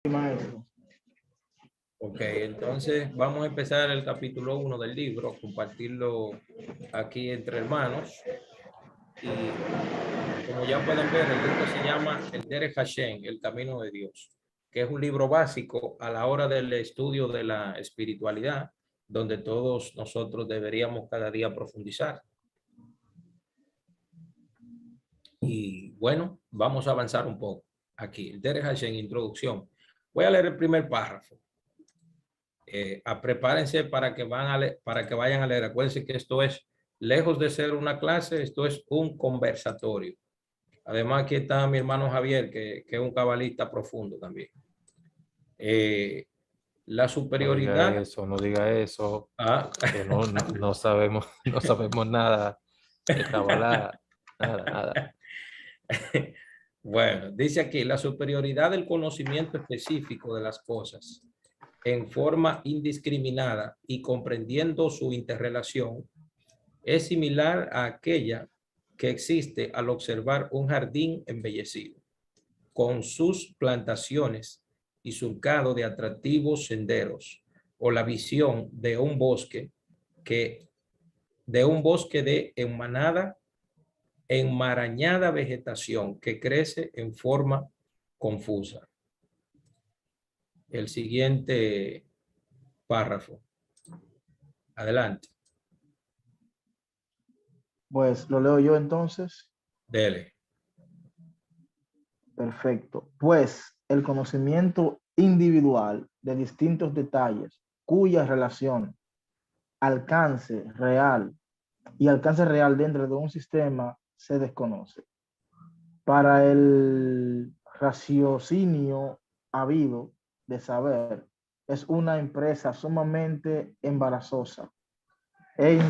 Maestro. Ok, entonces vamos a empezar el capítulo 1 del libro, compartirlo aquí entre hermanos. Y como ya pueden ver, el libro se llama El Derech Hashem, El Camino de Dios, que es un libro básico a la hora del estudio de la espiritualidad, donde todos nosotros deberíamos cada día profundizar. Y bueno, vamos a avanzar un poco aquí. El Derech Hashem, introducción. Voy a leer el primer párrafo. Prepárense para que vayan a leer. Acuérdense que esto es, lejos de ser una clase, esto es un conversatorio. Además, aquí está mi hermano Javier, que es un cabalista profundo también. La superioridad. No diga eso, Ah, que no sabemos, no sabemos nada de Kabbalah, nada. bueno, dice aquí, la superioridad del conocimiento específico de las cosas en forma indiscriminada y comprendiendo su interrelación es similar a aquella que existe al observar un jardín embellecido, con sus plantaciones y surcado de atractivos senderos, o la visión de un bosque de enmarañada vegetación que crece en forma confusa. El siguiente párrafo. Adelante. Pues lo leo yo entonces. Dele. Perfecto. Pues el conocimiento individual de distintos detalles cuya relación, alcance real dentro de un sistema se desconoce. Para el raciocinio habido de saber, es una empresa sumamente embarazosa e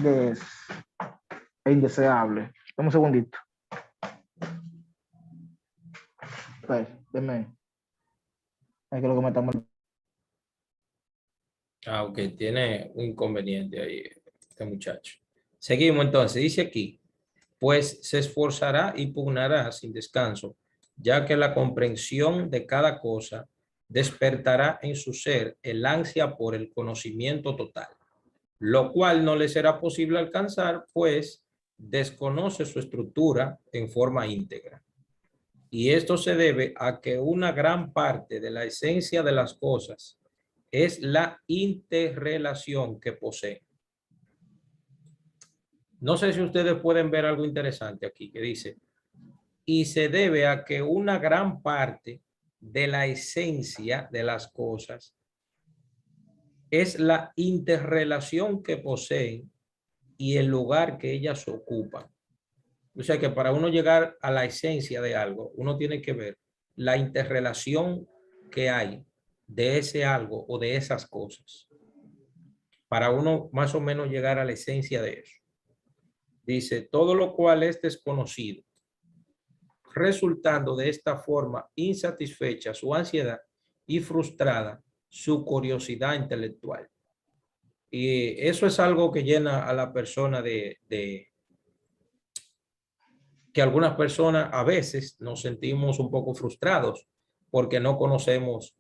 indeseable. Dame un segundito. Pues, deme. Es que lo que me estamos... Ok, tiene un inconveniente ahí este muchacho. Seguimos entonces. Dice aquí, pues se esforzará y pugnará sin descanso, ya que la comprensión de cada cosa despertará en su ser el ansia por el conocimiento total, lo cual no le será posible alcanzar, pues desconoce su estructura en forma íntegra. Y esto se debe a que una gran parte de la esencia de las cosas es la interrelación que poseen. No sé si ustedes pueden ver algo interesante aquí que dice, y se debe a que una gran parte de la esencia de las cosas es la interrelación que poseen y el lugar que ellas ocupan. O sea que para uno llegar a la esencia de algo, uno tiene que ver la interrelación que hay de ese algo o de esas cosas. Para uno más o menos llegar a la esencia de eso. Dice, todo lo cual es desconocido, resultando de esta forma insatisfecha su ansiedad y frustrada su curiosidad intelectual. Y eso es algo que llena a la persona que algunas personas a veces nos sentimos un poco frustrados porque no conocemos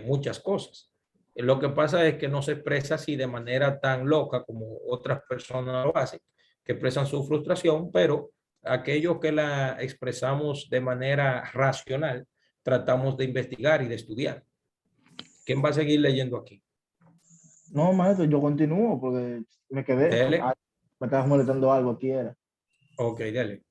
muchas cosas. Lo que pasa es que no se expresa así de manera tan loca como otras personas lo hacen, que expresan su frustración, pero aquellos que la expresamos de manera racional, tratamos de investigar y de estudiar. ¿Quién va a seguir leyendo aquí? No, maestro, yo continúo porque me quedé. Dele. Me estabas molestando algo aquí era. Ok, dele.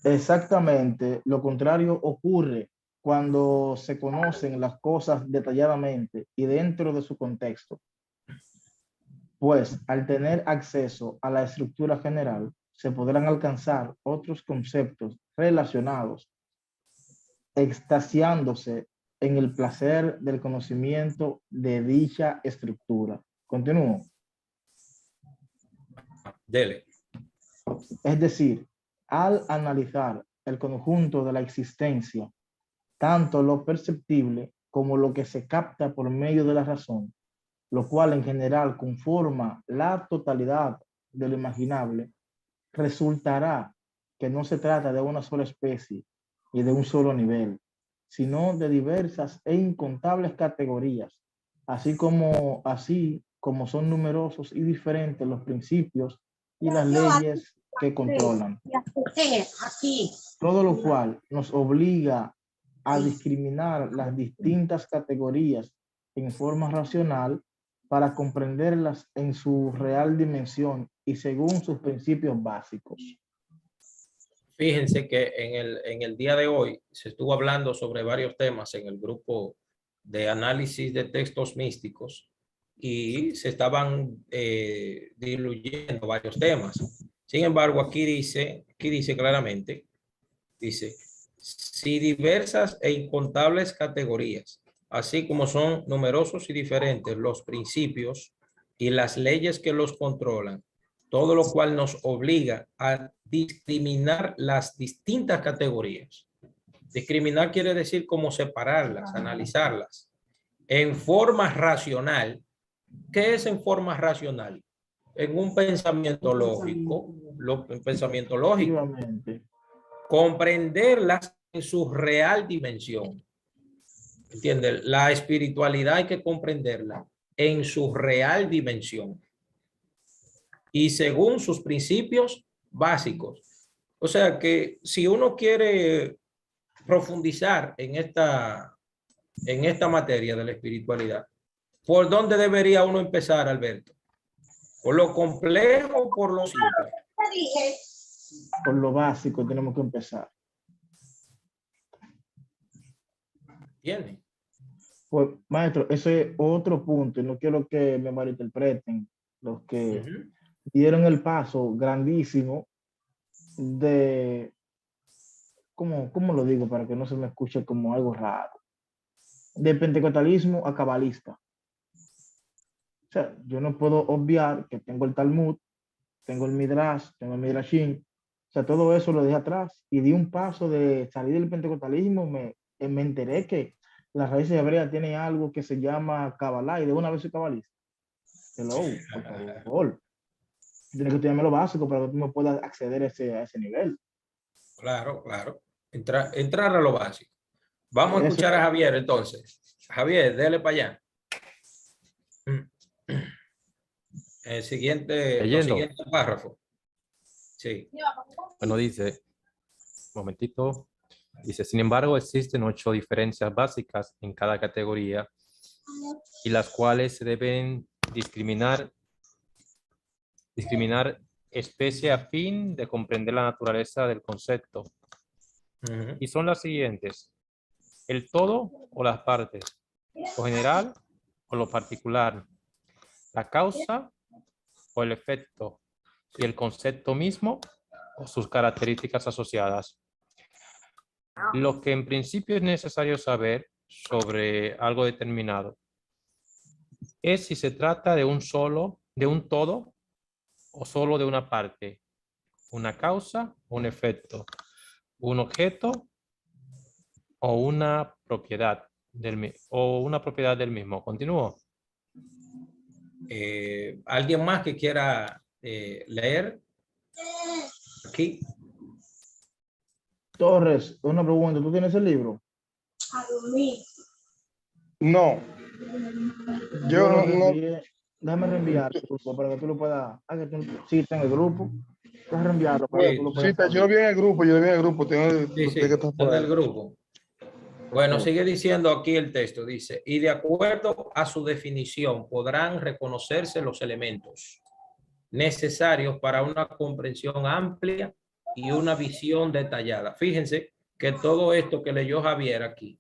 Exactamente, lo contrario ocurre cuando se conocen las cosas detalladamente y dentro de su contexto. Pues al tener acceso a la estructura general, se podrán alcanzar otros conceptos relacionados, extasiándose en el placer del conocimiento de dicha estructura. Continúo. Dele. Es decir, al analizar el conjunto de la existencia, tanto lo perceptible como lo que se capta por medio de la razón, lo cual en general conforma la totalidad de lo imaginable, resultará que no se trata de una sola especie y de un solo nivel, sino de diversas e incontables categorías, así como son numerosos y diferentes los principios y las leyes que controlan. Todo lo cual nos obliga a discriminar las distintas categorías en forma racional para comprenderlas en su real dimensión y según sus principios básicos. Fíjense que en el día de hoy se estuvo hablando sobre varios temas en el grupo de análisis de textos místicos y se estaban diluyendo varios temas. Sin embargo, aquí dice claramente, dice, si diversas e incontables categorías, así como son numerosos y diferentes los principios y las leyes que los controlan, todo lo cual nos obliga a discriminar las distintas categorías. Discriminar quiere decir como separarlas, analizarlas en forma racional. ¿Qué es en forma racional? En un pensamiento lógico, comprenderlas en su real dimensión. ¿Entiendes? La espiritualidad hay que comprenderla en su real dimensión y según sus principios básicos. O sea que si uno quiere profundizar en esta materia de la espiritualidad, ¿por dónde debería uno empezar, Alberto? ¿Por lo complejo o por lo simple? Por lo básico tenemos que empezar. ¿Entiendes? Pues, maestro, ese es otro punto y no quiero que me malinterpreten los que dieron el paso grandísimo de, ¿cómo lo digo para que no se me escuche como algo raro? De pentecostalismo a cabalista. O sea, yo no puedo obviar que tengo el Talmud, tengo el Midrash, tengo el Midrashim. O sea, todo eso lo dejé atrás y di un paso de salir del pentecostalismo. Me enteré que las raíces hebreas tienen algo que se llama Kabbalah y de una vez soy cabalista. Hello, por favor. Tienes que estudiarme lo básico para que tú me puedas acceder a ese nivel. Claro, claro. Entrar a lo básico. Vamos a escuchar a Javier entonces. Javier, dele para allá. El siguiente párrafo. Sí. Bueno, dice, un momentito, dice, sin embargo, existen 8 diferencias básicas en cada categoría y las cuales se deben discriminar especie a fin de comprender la naturaleza del concepto. Y son las siguientes: el todo o las partes, lo general o lo particular, la causa o el efecto, y el concepto mismo o sus características asociadas. Lo que en principio es necesario saber sobre algo determinado es si se trata de un todo o solo de una parte, una causa o un efecto, un objeto o una propiedad del mismo. Continúo. ¿Alguien más que quiera leer? Aquí. Torres, una pregunta. ¿Tú tienes el libro? No. Yo no. Déjame reenviar para que tú lo puedas. Sí, está en el grupo. Déjame reenviarlo para que tú lo puedas. Sí, yo lo vi en el grupo. Sí, está en el grupo. Bueno, sigue diciendo aquí el texto, dice, y de acuerdo a su definición podrán reconocerse los elementos necesarios para una comprensión amplia y una visión detallada. Fíjense que todo esto que leyó Javier aquí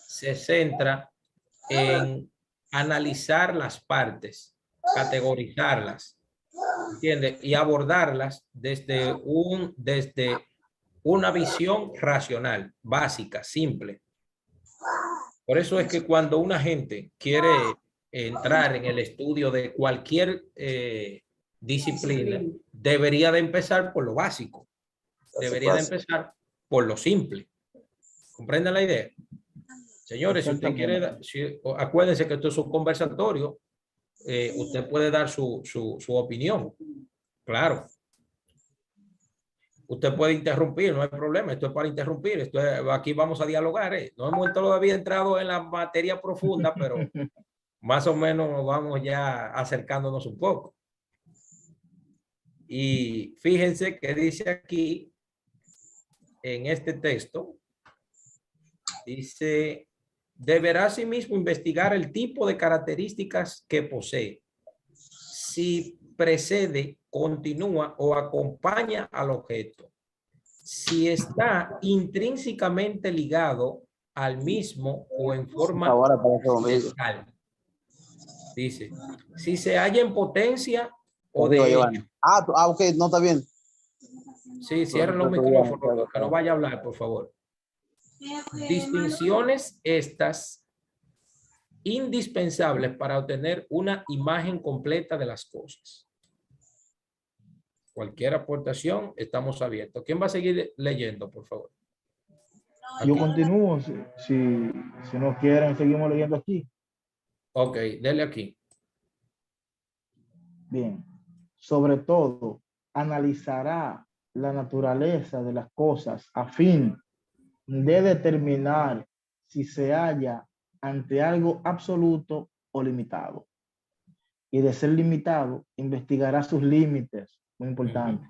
se centra en analizar las partes, categorizarlas, ¿entiendes? Y abordarlas desde una visión racional, básica, simple. Por eso es que cuando una gente quiere entrar en el estudio de cualquier disciplina, debería de empezar por lo básico. Debería de empezar por lo simple. ¿Comprenden la idea? Señores, si usted quiere, acuérdense que esto es un conversatorio, usted puede dar su opinión. Claro. Usted puede interrumpir, no hay problema. Esto es para interrumpir. Aquí vamos a dialogar. No hemos todavía entrado en la materia profunda, pero más o menos vamos ya acercándonos un poco. Y fíjense que dice aquí, en este texto, dice, deberá asimismo investigar el tipo de características que posee. Si precede, continúa o acompaña al objeto. Si está intrínsecamente ligado al mismo o en forma tal. Dice, si se halla en potencia o de hecho. Ok, no está bien. Sí, cierren los micrófonos, que no vaya a hablar, por favor. Distinciones estas indispensables para obtener una imagen completa de las cosas. Cualquier aportación, estamos abiertos. ¿Quién va a seguir leyendo, por favor? Yo continúo, si no quieren, seguimos leyendo aquí. Ok, dele aquí. Bien. Sobre todo, analizará la naturaleza de las cosas a fin de determinar si se halla ante algo absoluto o limitado. Y de ser limitado, investigará sus límites, muy importante.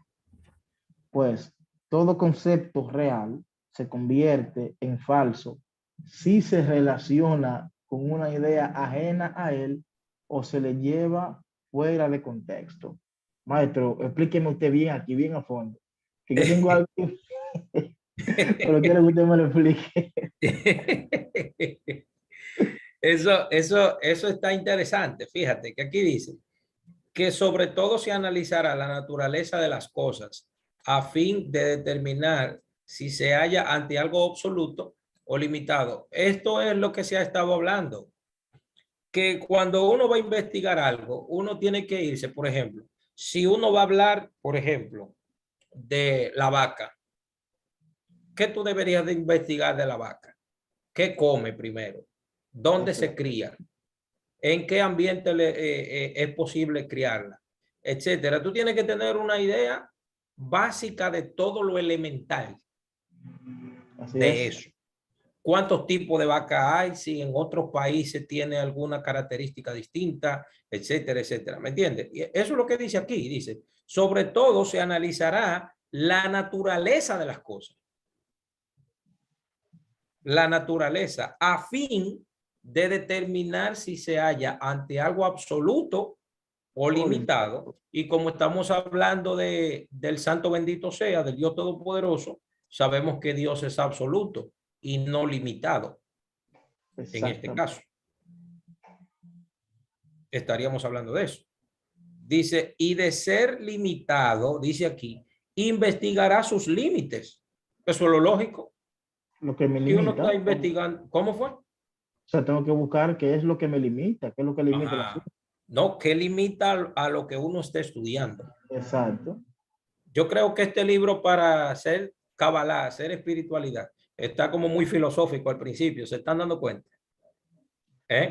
Pues todo concepto real se convierte en falso si se relaciona con una idea ajena a él o se le lleva fuera de contexto. Maestro, explíqueme usted bien aquí, bien a fondo, que yo tengo algo, pero quiero que usted me lo explique. Eso está interesante. Fíjate que aquí dice que sobre todo se analizará la naturaleza de las cosas a fin de determinar si se halla ante algo absoluto o limitado. Esto es lo que se ha estado hablando, que cuando uno va a investigar algo, uno tiene que irse, por ejemplo, si uno va a hablar, por ejemplo, de la vaca, ¿qué tú deberías de investigar de la vaca? ¿Qué come primero? ¿Dónde se cría? ¿En qué ambiente es posible criarla? Etcétera. Tú tienes que tener una idea básica de todo lo elemental de eso. ¿Cuántos tipos de vaca hay? Si en otros países tiene alguna característica distinta, etcétera, etcétera. ¿Me entiendes? Y eso es lo que dice aquí. Dice, sobre todo se analizará la naturaleza de las cosas. La naturaleza a fin de determinar si se halla ante algo absoluto o limitado. Y como estamos hablando del santo bendito sea, del Dios todopoderoso, sabemos que Dios es absoluto y no limitado. En este caso, estaríamos hablando de eso. Dice, y de ser limitado, dice aquí, investigará sus límites. Eso es lo lógico. Lo que me Si uno limita. está investigando, ¿cómo fue? O sea, tengo que buscar qué es lo que me limita, qué es lo que limita la ciencia. No, ¿qué limita a lo que uno esté estudiando? Exacto. Yo creo que este libro, para hacer Kabbalah, hacer espiritualidad, está como muy filosófico al principio. ¿Se están dando cuenta?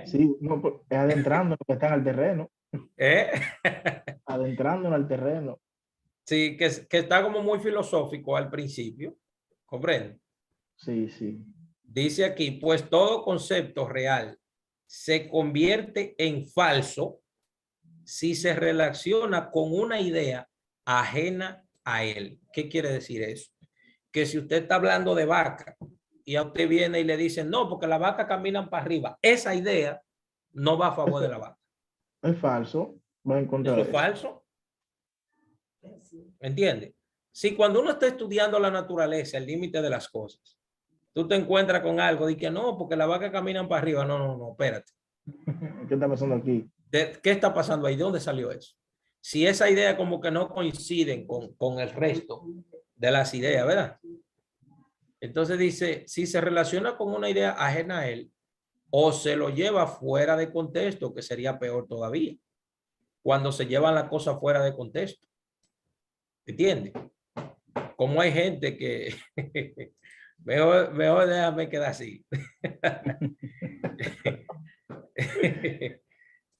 Sí, no, es adentrándonos que están al terreno. ¿Eh? Adentrándonos al terreno. Sí, que está como muy filosófico al principio. ¿Comprende? Sí, sí. Dice aquí, pues todo concepto real se convierte en falso si se relaciona con una idea ajena a él. ¿Qué quiere decir eso? Que si usted está hablando de vaca y a usted viene y le dicen, no, porque las vacas caminan para arriba, esa idea no va a favor de la vaca. Es falso. Va a encontrar ¿Eso es falso? ¿Me entiende? Si cuando uno está estudiando la naturaleza, el límite de las cosas, tú te encuentras con algo de que no, porque las vacas caminan para arriba. No, espérate. ¿Qué está pasando aquí? ¿Qué está pasando ahí? ¿De dónde salió eso? Si esa idea como que no coinciden con el resto de las ideas, ¿verdad? Entonces dice, si se relaciona con una idea ajena a él o se lo lleva fuera de contexto, que sería peor todavía, cuando se llevan la cosa fuera de contexto. ¿Entiendes? Como hay gente que mejor déjame quedar así.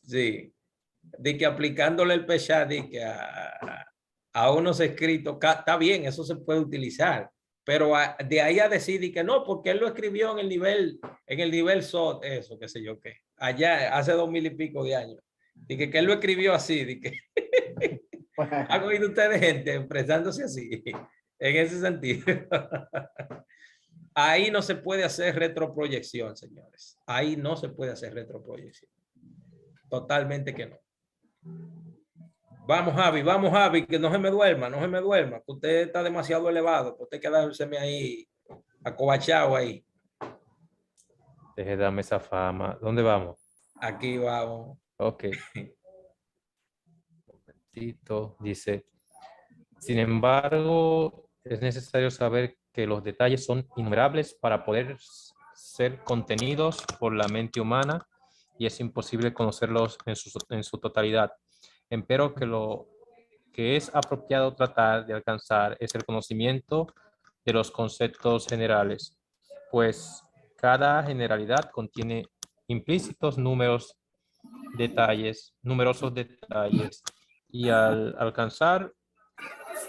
Sí. De que aplicándole el pesar de que a unos escritos, está bien, eso se puede utilizar, pero de ahí a decir que no, porque él lo escribió en el nivel SOT, eso, qué sé yo qué, allá hace 2000 y pico de años. Dije que él lo escribió así, dije. ¿Han oído ustedes gente expresándose así? En ese sentido. Ahí no se puede hacer retroproyección, señores. Ahí no se puede hacer retroproyección. Totalmente que no. Vamos, Javi, que no se me duerma, no se me duerma, que usted está demasiado elevado, que usted quedárseme ahí, acobachado ahí. Deje de darme esa fama. ¿Dónde vamos? Aquí vamos. Ok. Un momentito. Dice, sin embargo, es necesario saber que los detalles son innumerables para poder ser contenidos por la mente humana y es imposible conocerlos en su totalidad. Empero que lo que es apropiado tratar de alcanzar es el conocimiento de los conceptos generales, pues cada generalidad contiene implícitos numerosos detalles, y al alcanzar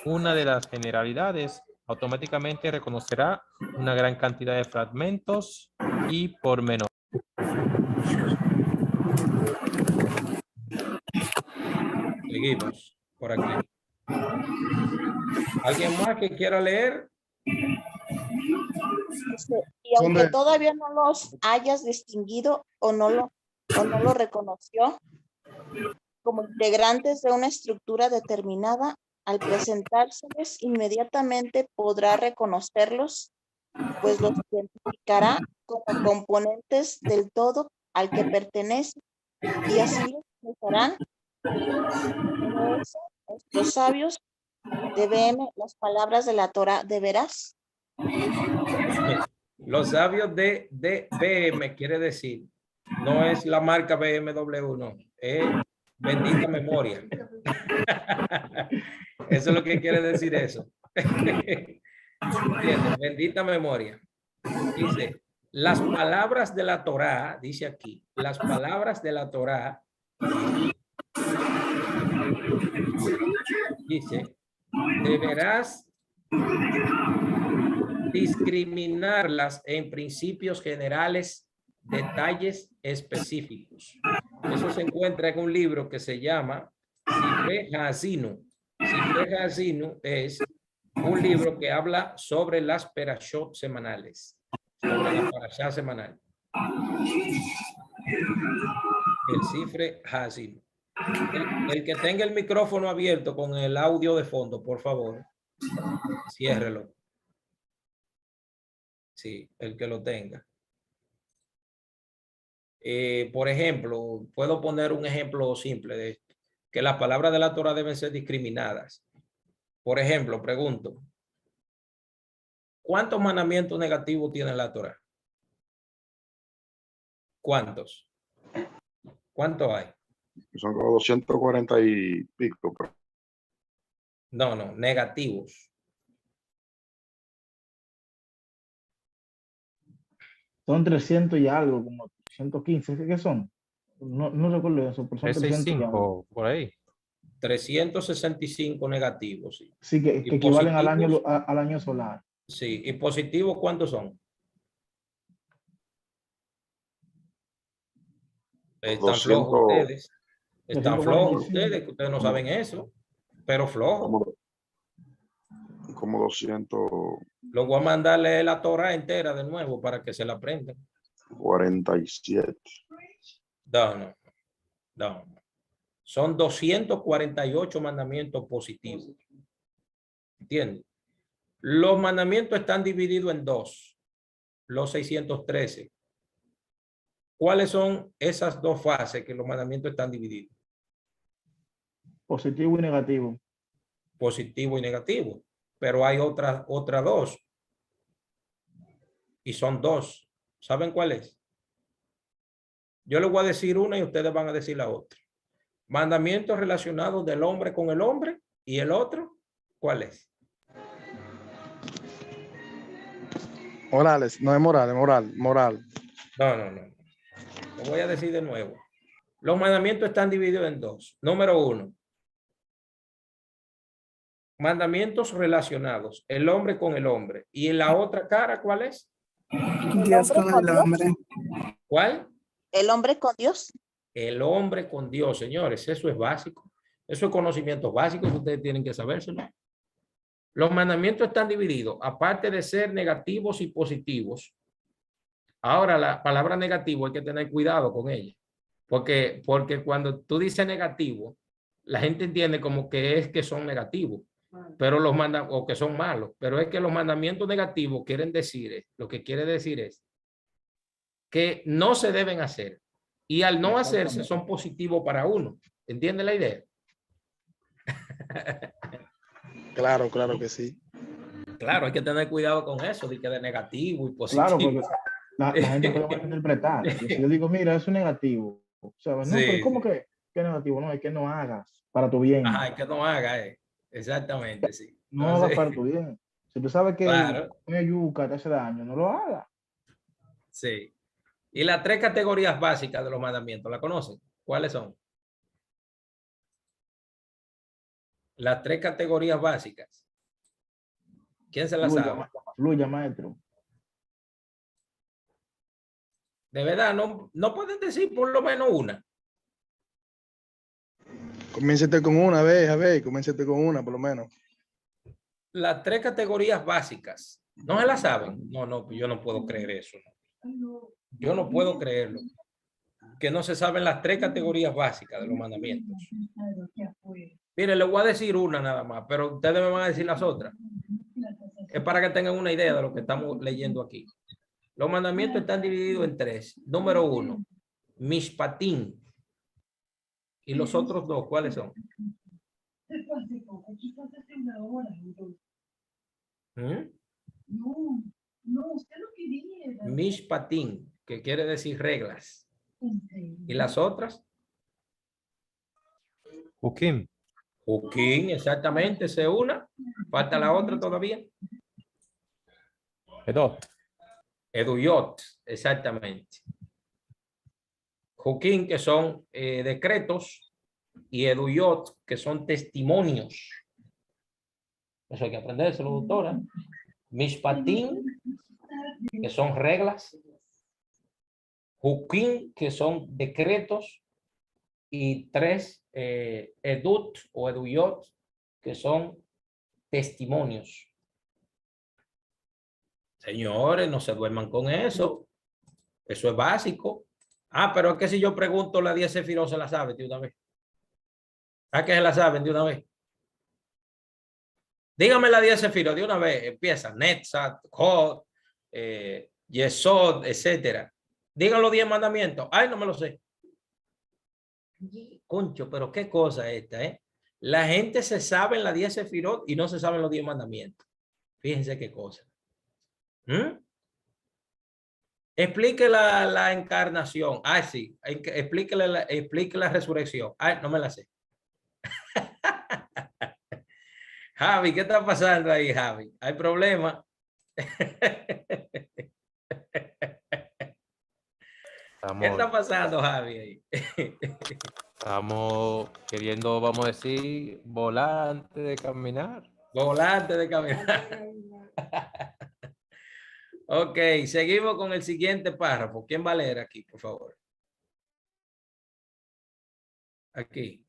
una de las generalidades, automáticamente reconocerá una gran cantidad de fragmentos y pormenores. Seguimos por aquí. ¿Alguien más que quiera leer? Y aunque ¿Dónde? todavía no los hayas distinguido o no lo reconoció como integrantes de una estructura determinada, al presentárseles inmediatamente podrá reconocerlos, pues los identificará como componentes del todo al que pertenece y así los expresarán. Por eso, nuestros sabios de BM, las palabras de la Torah, ¿de veras? Los sabios de BM quiere decir, no es la marca BMW, no, es bendita memoria. Eso es lo que quiere decir eso. ¿Entiendes? Bendita memoria. Dice, las palabras de la Torá, dice aquí, las palabras de la Torá, dice, deberás discriminarlas en principios generales, detalles específicos. Eso se encuentra en un libro que se llama Sifre Hazinu. Sifre Hazinu es un libro que habla sobre las perashot semanales, sobre la parashá semanal. El Sifre Hazinu. El que tenga el micrófono abierto con el audio de fondo, por favor, ciérrelo. Sí, el que lo tenga. Por ejemplo, puedo poner un ejemplo simple de esto, que las palabras de la Torah deben ser discriminadas. Por ejemplo, pregunto, ¿cuántos mandamientos negativos tiene la Torah? ¿Cuántos? ¿Cuántos hay? Son como 240 y pico. No, negativos. Son 300 y algo, como 115, ¿qué son? No recuerdo eso, pero son 300 y algo. 365 por ahí. 365 negativos. Sí, Sí, que y equivalen positivos, al año solar. sí, y positivos, ¿cuántos son? Están 200, flojos ustedes. Están flojos 245. ustedes, que ustedes no saben eso, pero flojos. como 247. Lo voy a mandarle la Torah entera de nuevo para que se la aprendan. No. Son 248 mandamientos positivos. ¿Entiendes? Los mandamientos están divididos en dos. Los 613. ¿Cuáles son esas dos fases que los mandamientos están divididos? Positivo y negativo. Positivo y negativo. Pero hay otras dos. Y son dos. ¿Saben cuál es? Yo les voy a decir una y ustedes van a decir la otra. Mandamientos relacionados del hombre con el hombre y el otro, ¿cuál es? Morales, no es moral. No. Lo voy a decir de nuevo. Los mandamientos están divididos en dos. Número 1. mandamientos relacionados, el hombre con el hombre. ¿Y en la otra cara cuál es? Dios con el hombre. ¿Cuál? El hombre con Dios. El hombre con Dios, señores. Eso es básico. Eso es conocimientos básicos que ustedes tienen que sabérselo. Los mandamientos están divididos, aparte de ser negativos y positivos. Ahora, la palabra negativo hay que tener cuidado con ella. Porque cuando tú dices negativo, la gente entiende como que es que son negativos, pero los o que son malos. Pero es que los mandamientos negativos quieren decir, lo que quiere decir es que no se deben hacer. Y al no hacerse son positivos para uno. ¿Entiende la idea? Claro, claro que sí. Claro, hay que tener cuidado con eso, de que de negativo y Claro, positivo. porque la gente puede malinterpretar. Y si yo digo, mira, eso es negativo. ¿Sabes? No, Sí, pero ¿cómo sí. que es negativo? No, es que no hagas para tu bien. Ajá, es que no haga, exactamente, sí. No hagas Entonces, para tu bien. Si tú sabes que claro, comer yuca te hace daño, no lo hagas. sí. Y las 3 categorías básicas de los mandamientos, ¿la conocen? ¿Cuáles son? Las 3 categorías básicas. ¿Quién se las sabe? Fluya, maestro. De verdad, no pueden decir por lo menos una. Comiéncete con una vez, a ver, comiéncete con una por lo menos. Las 3 categorías básicas. ¿No se las saben? No, yo no puedo creer eso. Yo no puedo creerlo. Que no se saben las 3 categorías básicas de los mandamientos. Mire, les voy a decir una nada más, pero ustedes me van a decir las otras. Es para que tengan una idea de lo que estamos leyendo aquí. Los mandamientos están divididos en 3. Número 1, mishpatim. ¿Y los otros 2 cuáles son? Mishpatim, que quiere decir reglas. ¿Y las otras? Hukim. Hukim, exactamente, esa es una. Falta la otra todavía. Edot. Eduyot, exactamente. Hukim, que son decretos, y Eduyot, que son testimonios. Eso hay que aprendérselo, doctora. Mishpatim, que son reglas. Hukim, que son decretos. Y 3, Edut o Eduyot, que son testimonios. Señores, no se duerman con eso. Eso es básico. Pero es que si yo pregunto la 10 Sefirot, se la saben de una vez. ¿A qué se la saben de una vez? Dígame la 10 Sefirot de una vez. Empieza Netzat, Hod, Yesod, etcétera. Digan los 10 mandamientos. Ay, no me lo sé. Concho, pero qué cosa esta, ¿eh? La gente se sabe en la 10 Sefirot y no se saben los 10 mandamientos. Fíjense qué cosa. Explique la encarnación. Sí. Explique la resurrección. No me la sé. Javi, ¿qué está pasando ahí, Javi? ¿Hay problema? ¿Qué está pasando, Javi? Ahí? Estamos queriendo, vamos a decir, volar antes de caminar. Volante de caminar. Ok, seguimos con el siguiente párrafo. ¿Quién va a leer aquí, por favor? Aquí.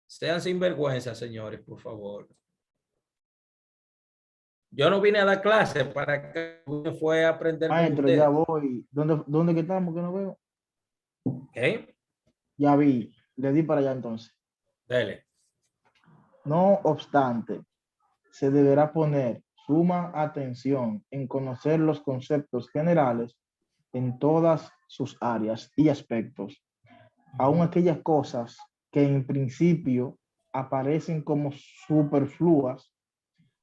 Sean sinvergüenza, señores, por favor. Yo no vine a dar clase para que fue a aprender con Maestro, ustedes. ya voy. ¿Dónde que estamos? Que no veo. ¿Okay? Ya vi. Le di para allá entonces. Dele. No obstante, se deberá poner suma atención en conocer los conceptos generales en todas sus áreas y aspectos, aun aquellas cosas que en principio aparecen como superfluas,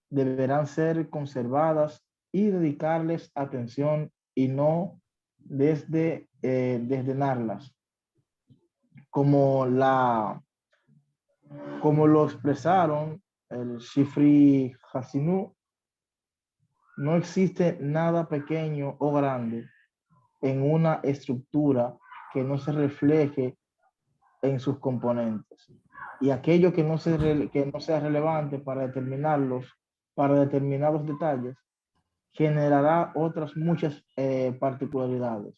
deberán ser conservadas y dedicarles atención y no desdenarlas, como lo expresaron el Shifri Hasinu. No existe nada pequeño o grande en una estructura que no se refleje en sus componentes. Y aquello que no sea relevante para determinados detalles, generará otras muchas particularidades.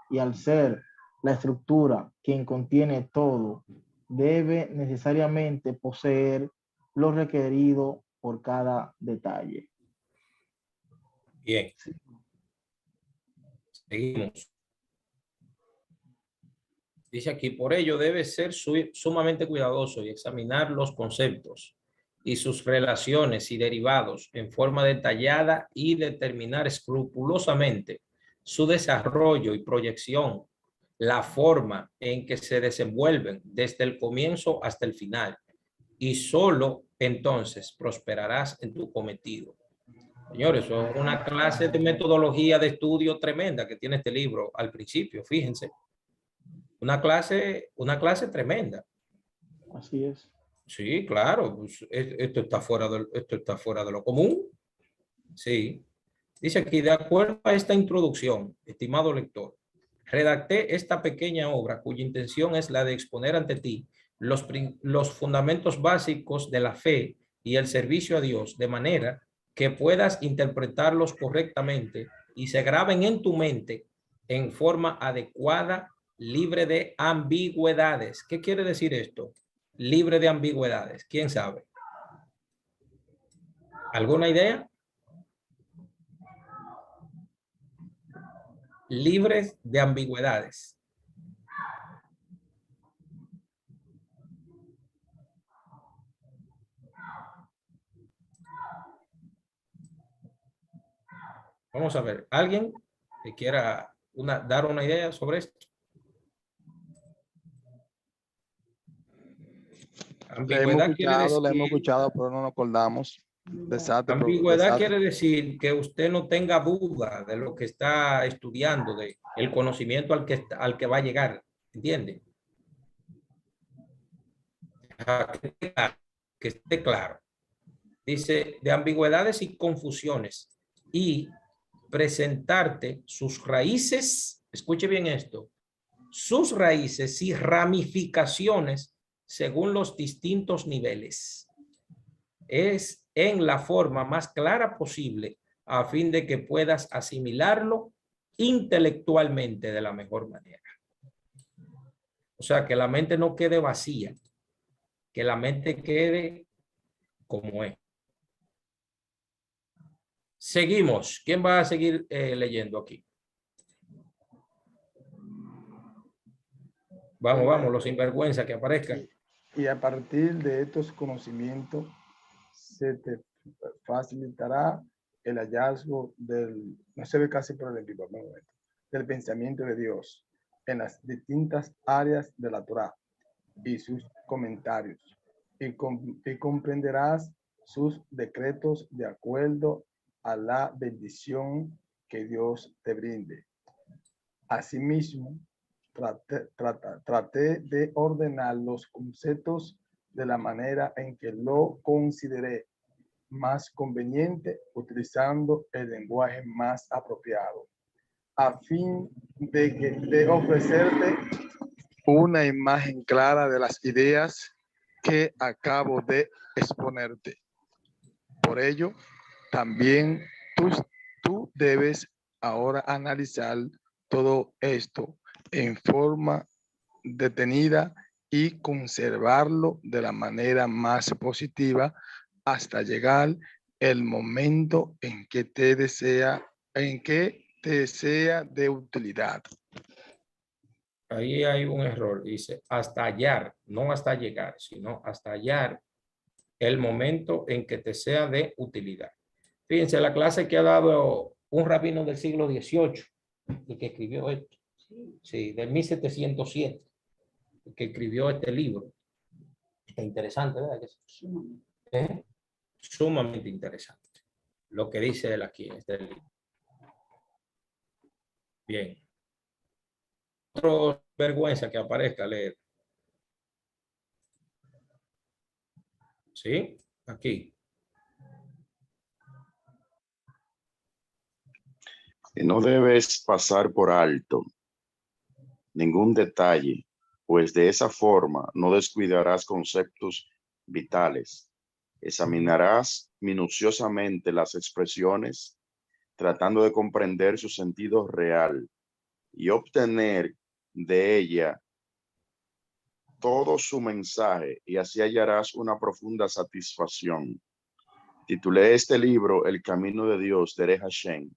Y al ser la estructura quien contiene todo, debe necesariamente poseer lo requerido por cada detalle. Bien. Seguimos. Dice aquí, por ello debe ser sumamente cuidadoso y examinar los conceptos y sus relaciones y derivados en forma detallada y determinar escrupulosamente su desarrollo y proyección, la forma en que se desenvuelven desde el comienzo hasta el final, y solo entonces prosperarás en tu cometido. Señores, eso es una clase de metodología de estudio tremenda que tiene este libro al principio, fíjense. Una clase tremenda. Así es. Sí, claro, pues, esto está fuera de lo común. Sí. Dice aquí, de acuerdo a esta introducción, estimado lector, redacté esta pequeña obra cuya intención es la de exponer ante ti los fundamentos básicos de la fe y el servicio a Dios, de manera que puedas interpretarlos correctamente y se graben en tu mente en forma adecuada, libre de ambigüedades. ¿Qué quiere decir esto? Libre de ambigüedades. ¿Quién sabe? ¿Alguna idea? Libres de ambigüedades. Vamos a ver, ¿alguien que quiera dar una idea sobre esto? Ambigüedad quiere decir, le hemos escuchado, pero no nos acordamos. Desastre, ambigüedad desastre. quiere decir que usted no tenga duda de lo que está estudiando, de el conocimiento al que va a llegar, ¿entiende? Que esté claro. Dice, de ambigüedades y confusiones, y presentarte sus raíces, escuche bien esto, sus raíces y ramificaciones según los distintos niveles. Es en la forma más clara posible a fin de que puedas asimilarlo intelectualmente de la mejor manera. O sea, que la mente no quede vacía, que la mente quede como es. Seguimos. ¿Quién va a seguir leyendo aquí? Vamos, los sinvergüenza que aparezcan. Y a partir de estos conocimientos se te facilitará el hallazgo no se ve casi por el vivo, del pensamiento de Dios en las distintas áreas de la Torá y sus comentarios, y comprenderás sus decretos de acuerdo a la bendición que Dios te brinde. Asimismo, traté de ordenar los conceptos de la manera en que lo consideré más conveniente, utilizando el lenguaje más apropiado, a fin de ofrecerte una imagen clara de las ideas que acabo de exponerte. Por ello, también tú debes ahora analizar todo esto en forma detenida y conservarlo de la manera más positiva hasta llegar el momento en que te sea de utilidad. Ahí hay un error, dice hasta hallar, no hasta llegar, sino hasta hallar el momento en que te sea de utilidad. Fíjense, la clase que ha dado un rabino del siglo XVIII, el que escribió esto, sí, de 1707, el que escribió este libro. Está interesante, ¿verdad? Sumamente interesante lo que dice él aquí en este libro. Bien. Otro vergüenza que aparezca leer. ¿Sí? Aquí. No debes pasar por alto ningún detalle pues de esa forma no descuidarás conceptos vitales. Examinarás minuciosamente las expresiones, tratando de comprender su sentido real y obtener de ella todo su mensaje, y así hallarás una profunda satisfacción. Titulé este libro El Camino de Dios, Derech Hashem,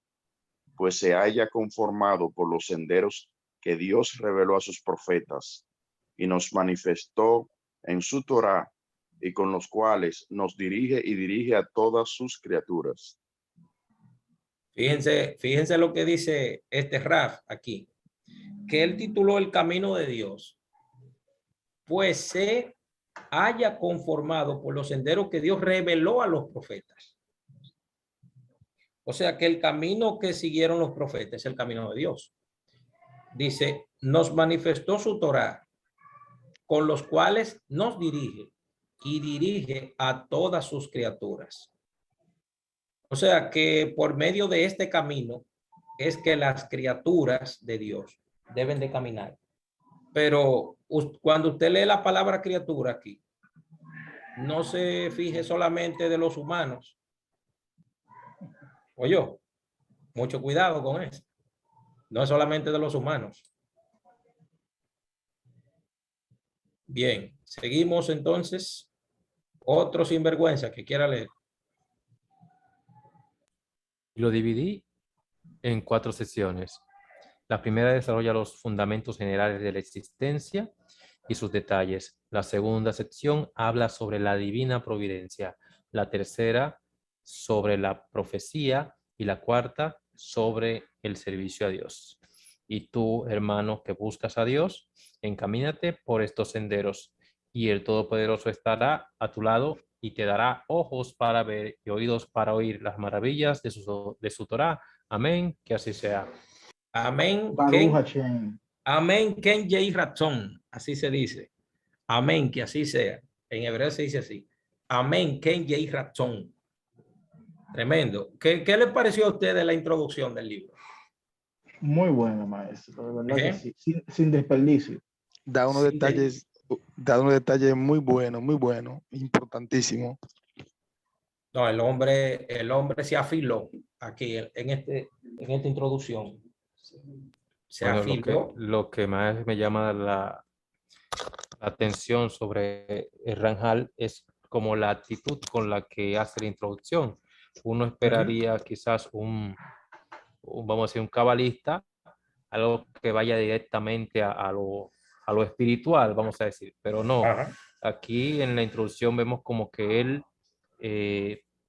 pues se haya conformado por los senderos que Dios reveló a sus profetas y nos manifestó en su Torá, y con los cuales nos dirige y dirige a todas sus criaturas. Fíjense lo que dice este Raf aquí, que él tituló El Camino de Dios, pues se haya conformado por los senderos que Dios reveló a los profetas. O sea que el camino que siguieron los profetas es el camino de Dios. Dice, nos manifestó su Torá, con los cuales nos dirige y dirige a todas sus criaturas. O sea que por medio de este camino es que las criaturas de Dios deben de caminar. Pero cuando usted lee la palabra criatura aquí, no se fije solamente de los humanos. Oye, mucho cuidado con eso. No es solamente de los humanos. Bien, seguimos entonces. Otro sinvergüenza que quiera leer. Lo dividí en 4 secciones. La primera desarrolla los fundamentos generales de la existencia y sus detalles. La segunda sección habla sobre la divina providencia. La tercera sobre la profecía y la cuarta sobre el servicio a Dios. Y tú, hermano, que buscas a Dios, encamínate por estos senderos y el Todopoderoso estará a tu lado y te dará ojos para ver y oídos para oír las maravillas de su Torá. Amén, que así sea. Amén. Baruch Hashem. Amén. Ken Yei Ratzon. Así se dice. Amén, que así sea. En hebreo se dice así. Amén. Ken Yei Ratzon. Tremendo. ¿Qué le pareció a usted de la introducción del libro? Muy bueno, maestro. De verdad que ¿Eh? sí. Sin desperdicio. Da unos detalles muy buenos, importantísimo. No, el hombre se afiló aquí en esta introducción. Se Bueno, afiló. lo que más me llama la atención sobre el Ranjal es como la actitud con la que hace la introducción. Uno esperaría quizás vamos a decir, un cabalista, algo que vaya directamente a lo espiritual, vamos a decir, pero no. Ajá. Aquí en la introducción vemos como que él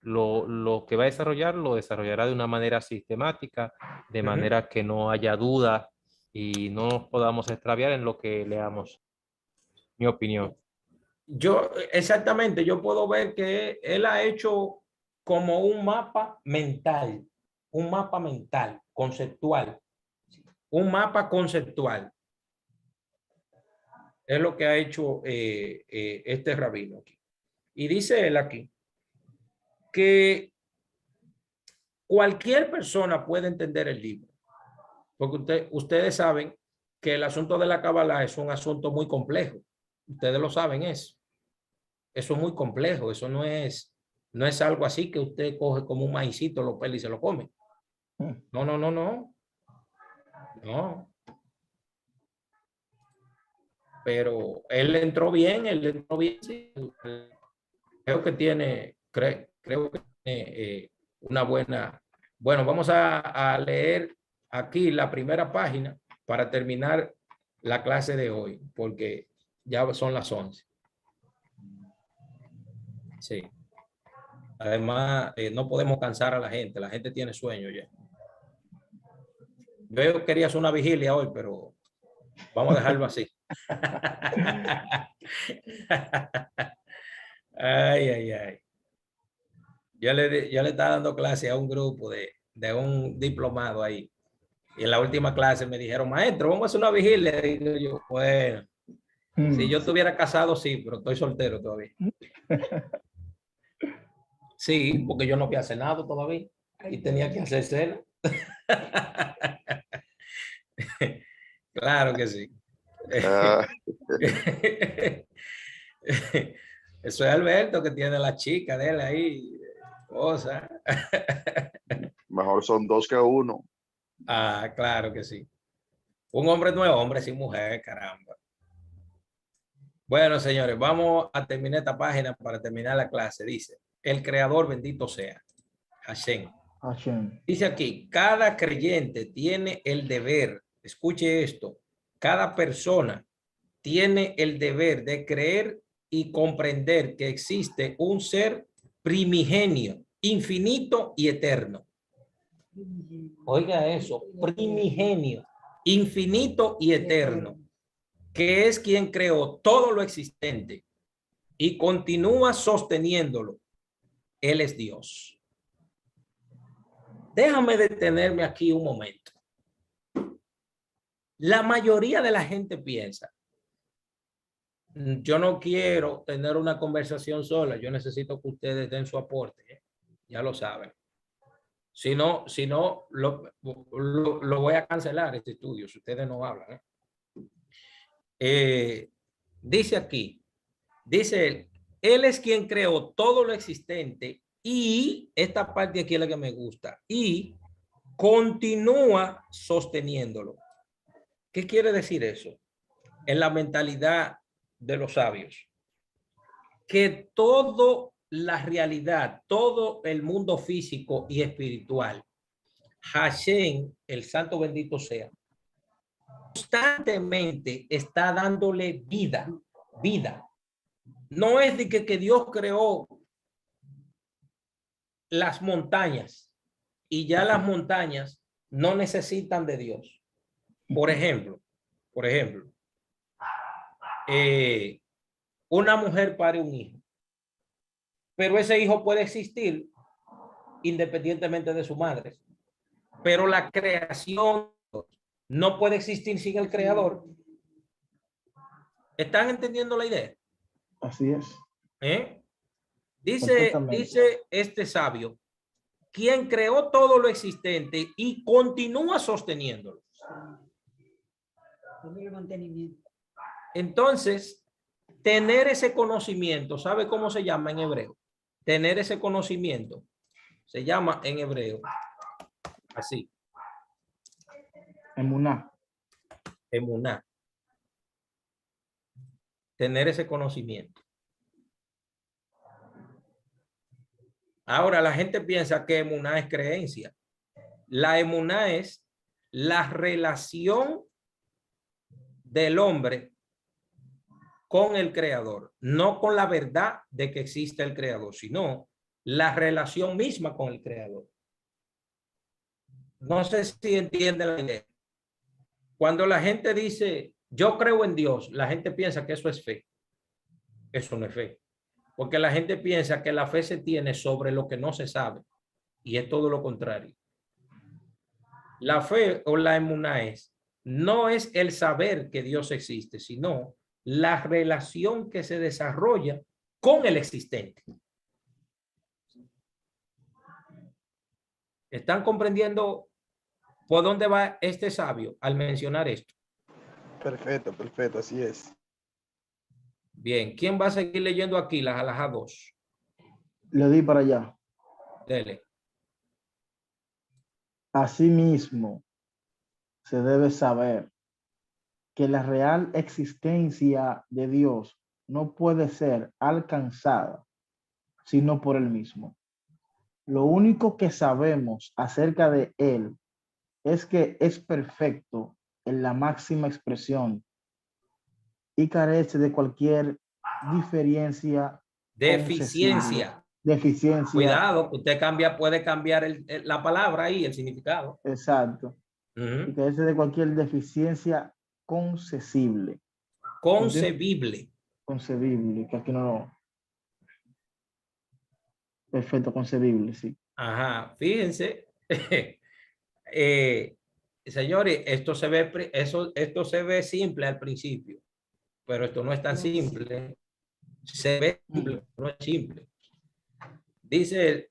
lo que va a desarrollar lo desarrollará de una manera sistemática, de manera que no haya duda y no nos podamos extraviar en lo que leamos. Mi opinión. Exactamente, yo puedo ver que él ha hecho como un mapa mental, conceptual, un mapa conceptual. Es lo que ha hecho este rabino aquí. Y dice él aquí que cualquier persona puede entender el libro, porque ustedes saben que el asunto de la Kabbalah es un asunto muy complejo. Ustedes lo saben eso. Eso es muy complejo. Eso no es algo así que usted coge como un maicito, lo pela y se lo come. No. Pero él entró bien, sí. Creo que tiene una buena. Bueno, vamos a leer aquí la primera página para terminar la clase de hoy, porque ya son las 11. Sí. Además, no podemos cansar a la gente tiene sueño ya. Yo quería hacer una vigilia hoy, pero vamos a dejarlo así. Ay. Yo le estaba dando clase a un grupo de un diplomado ahí. Y en la última clase me dijeron, maestro, vamos a hacer una vigilia. Y yo, bueno, si yo estuviera casado, sí, pero estoy soltero todavía. Sí, porque yo no había cenado todavía y tenía que hacer cena. Claro que sí. Eso es Alberto que tiene la chica de él ahí. Cosa. Mejor son dos que uno. Ah, claro que sí. Un hombre no es hombre sin mujer, caramba. Bueno, señores, vamos a terminar esta página para terminar la clase. Dice, el creador bendito sea, Hashem. Hashem. Dice aquí, cada creyente tiene el deber, escuche esto, cada persona tiene el deber de creer y comprender que existe un ser primigenio, infinito y eterno. Oiga eso, primigenio, infinito y eterno, que es quien creó todo lo existente y continúa sosteniéndolo. Él es Dios. Déjame detenerme aquí un momento. La mayoría de la gente piensa, yo no quiero tener una conversación sola, yo necesito que ustedes den su aporte, ¿eh? Ya lo saben. Si no, lo voy a cancelar este estudio si ustedes no hablan. Dice aquí, dice él es quien creó todo lo existente y esta parte aquí es la que me gusta y continúa sosteniéndolo. ¿Qué quiere decir eso? En la mentalidad de los sabios, que toda la realidad, todo el mundo físico y espiritual, Hashem, el santo bendito sea, constantemente está dándole vida. No es de que Dios creó las montañas y ya las montañas no necesitan de Dios. Por ejemplo, una mujer pare un hijo, pero ese hijo puede existir independientemente de su madre, pero la creación no puede existir sin el creador. ¿Están entendiendo la idea? Así es. Dice este sabio, quien creó todo lo existente y continúa sosteniéndolo. Entonces, tener ese conocimiento, ¿sabe cómo se llama en hebreo? Tener ese conocimiento se llama en hebreo así. Emuná. Emuná. Tener ese conocimiento. Ahora la gente piensa que emuná es creencia. La emuná es la relación del hombre con el creador, no con la verdad de que existe el creador, sino la relación misma con el creador. No sé si entiende la idea. Cuando la gente dice, yo creo en Dios, la gente piensa que eso es fe. Eso no es fe. Porque la gente piensa que la fe se tiene sobre lo que no se sabe. Y es todo lo contrario. La fe o la emuná no es el saber que Dios existe, sino la relación que se desarrolla con el existente. ¿Están comprendiendo por dónde va este sabio al mencionar esto? Perfecto, perfecto, así es. Bien, ¿quién va a seguir leyendo aquí las alajá 2? Le di para allá. Dele. Asimismo, se debe saber que la real existencia de Dios no puede ser alcanzada sino por él mismo. Lo único que sabemos acerca de él es que es perfecto en la máxima expresión y carece de cualquier deficiencia. Cuidado, usted puede cambiar la palabra ahí, el significado. Exacto. Y carece de cualquier deficiencia concebible. Concebible, que aquí no. Perfecto, concebible, sí. Ajá, fíjense. Señores, esto se ve simple al principio, pero esto no es tan simple. Se ve simple, no es simple. Dice,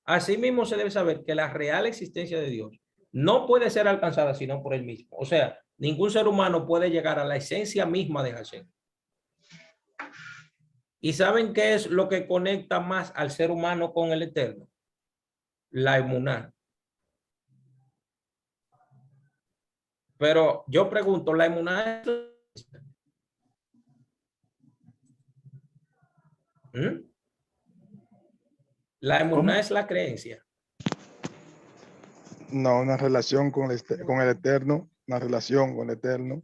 asimismo se debe saber que la real existencia de Dios no puede ser alcanzada sino por él mismo. O sea, Ningún ser humano puede llegar a la esencia misma de Hashem. ¿Y saben qué es lo que conecta más al ser humano con el Eterno? La emuná. Pero yo pregunto, ¿la emuná es... La emuná es la creencia? No, una relación con el Eterno, una relación con el Eterno.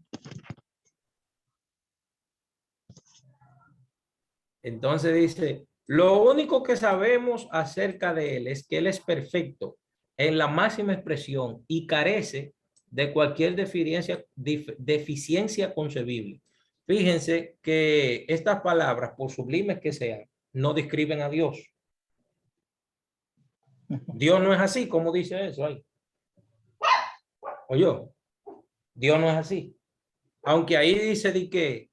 Entonces dice, lo único que sabemos acerca de él es que él es perfecto en la máxima expresión y carece de cualquier deficiencia concebible. Fíjense que estas palabras, por sublimes que sean, no describen a Dios. Dios no es así, como dice eso ahí. Oye, Dios no es así. Aunque ahí dice de que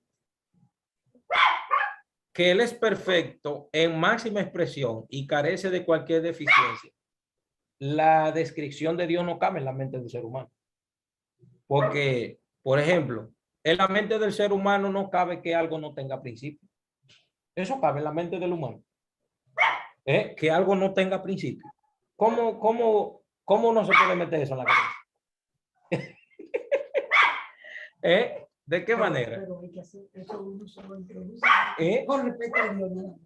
él es perfecto en máxima expresión y carece de cualquier deficiencia. La descripción de Dios no cabe en la mente del ser humano. Porque, por ejemplo, en la mente del ser humano no cabe que algo no tenga principio. Eso cabe en la mente del humano. Que algo no tenga principio. ¿Cómo no se puede meter eso en la cabeza? ¿De qué manera? Pero hay que hacer eso, uno se lo introduce. Con respeto a Dios, ¿no?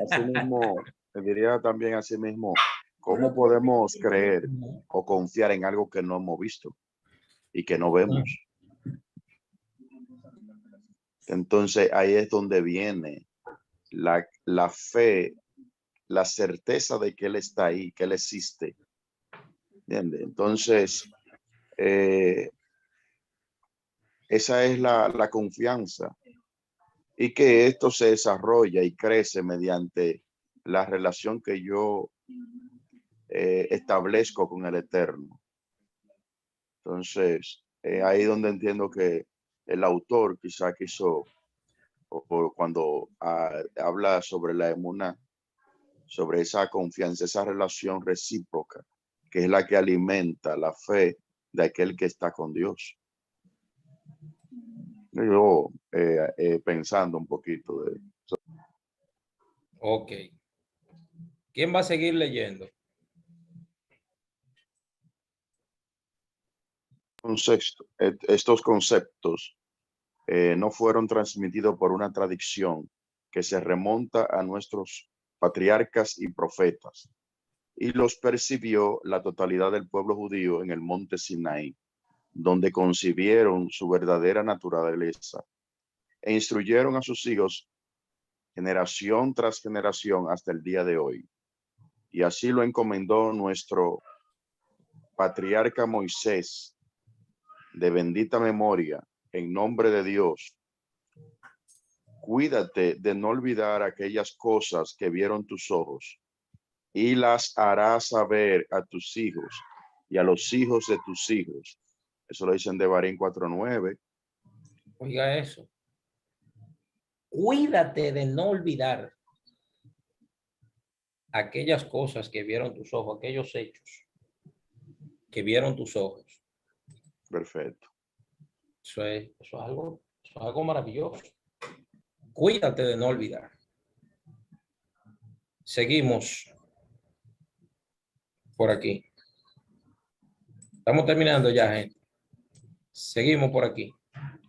Asimismo, te diría también asimismo, ¿cómo podemos creer o confiar en algo que no hemos visto y que no vemos? Entonces ahí es donde viene la fe, la certeza de que Él está ahí, que Él existe. ¿Entiendes? Entonces, esa es la confianza, y que esto se desarrolla y crece mediante la relación que yo establezco con el Eterno. Entonces, ahí donde entiendo que el autor quizá quiso, o cuando habla sobre la emuná, sobre esa confianza, esa relación recíproca, que es la que alimenta la fe de aquel que está con Dios. Yo pensando un poquito de eso. Ok. ¿Quién va a seguir leyendo? Estos conceptos no fueron transmitidos por una tradición que se remonta a nuestros patriarcas y profetas, y los percibió la totalidad del pueblo judío en el monte Sinaí, donde concibieron su verdadera naturaleza e instruyeron a sus hijos generación tras generación hasta el día de hoy. Y así lo encomendó nuestro patriarca Moisés, de bendita memoria, en nombre de Dios. Cuídate de no olvidar aquellas cosas que vieron tus ojos, y las harás saber a tus hijos y a los hijos de tus hijos. Eso lo dicen Devarim 4:9. Oiga eso. Cuídate de no olvidar aquellas cosas que vieron tus ojos, aquellos hechos que vieron tus ojos. Perfecto. Eso es algo maravilloso. Cuídate de no olvidar. Seguimos por aquí. Estamos terminando ya, gente. Seguimos por aquí.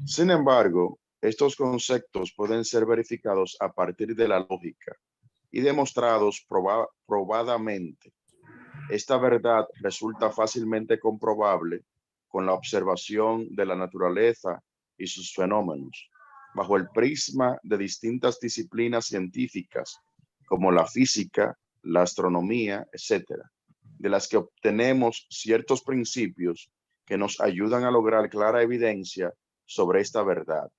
Sin embargo, estos conceptos pueden ser verificados a partir de la lógica y demostrados probadamente. Esta verdad resulta fácilmente comprobable con la observación de la naturaleza y sus fenómenos, bajo el prisma de distintas disciplinas científicas, como la física, la astronomía, etc., de las que obtenemos ciertos principios que nos ayudan a lograr clara evidencia sobre esta verdad.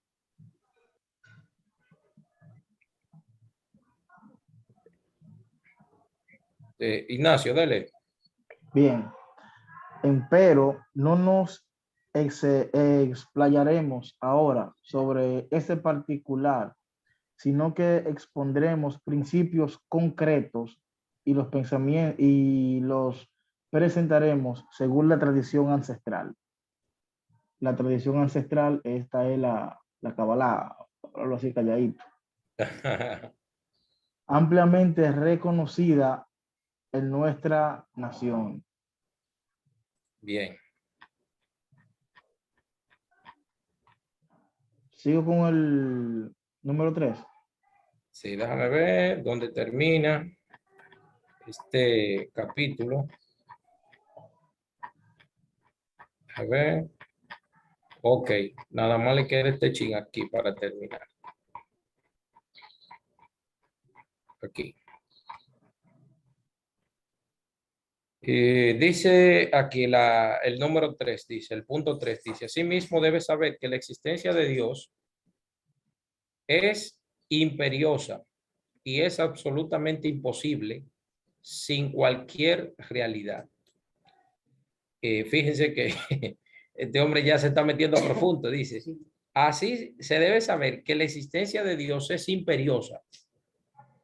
Ignacio, dale. Bien, empero no nos explayaremos ahora sobre ese particular, sino que expondremos principios concretos y los pensamientos y los presentaremos según la tradición ancestral. la tradición ancestral, esta es la Kabbalah, algo así calladito, ampliamente reconocida en nuestra nación. Bien. Sigo con el número 3. Sí, déjame ver dónde termina este capítulo. A ver. Ok, nada más le queda este chin aquí para terminar. Aquí. Dice aquí el número 3, dice, el punto 3 dice, asimismo debes saber que la existencia de Dios es imperiosa y es absolutamente imposible sin cualquier realidad. Fíjense que este hombre ya se está metiendo profundo, dice, así se debe saber que la existencia de Dios es imperiosa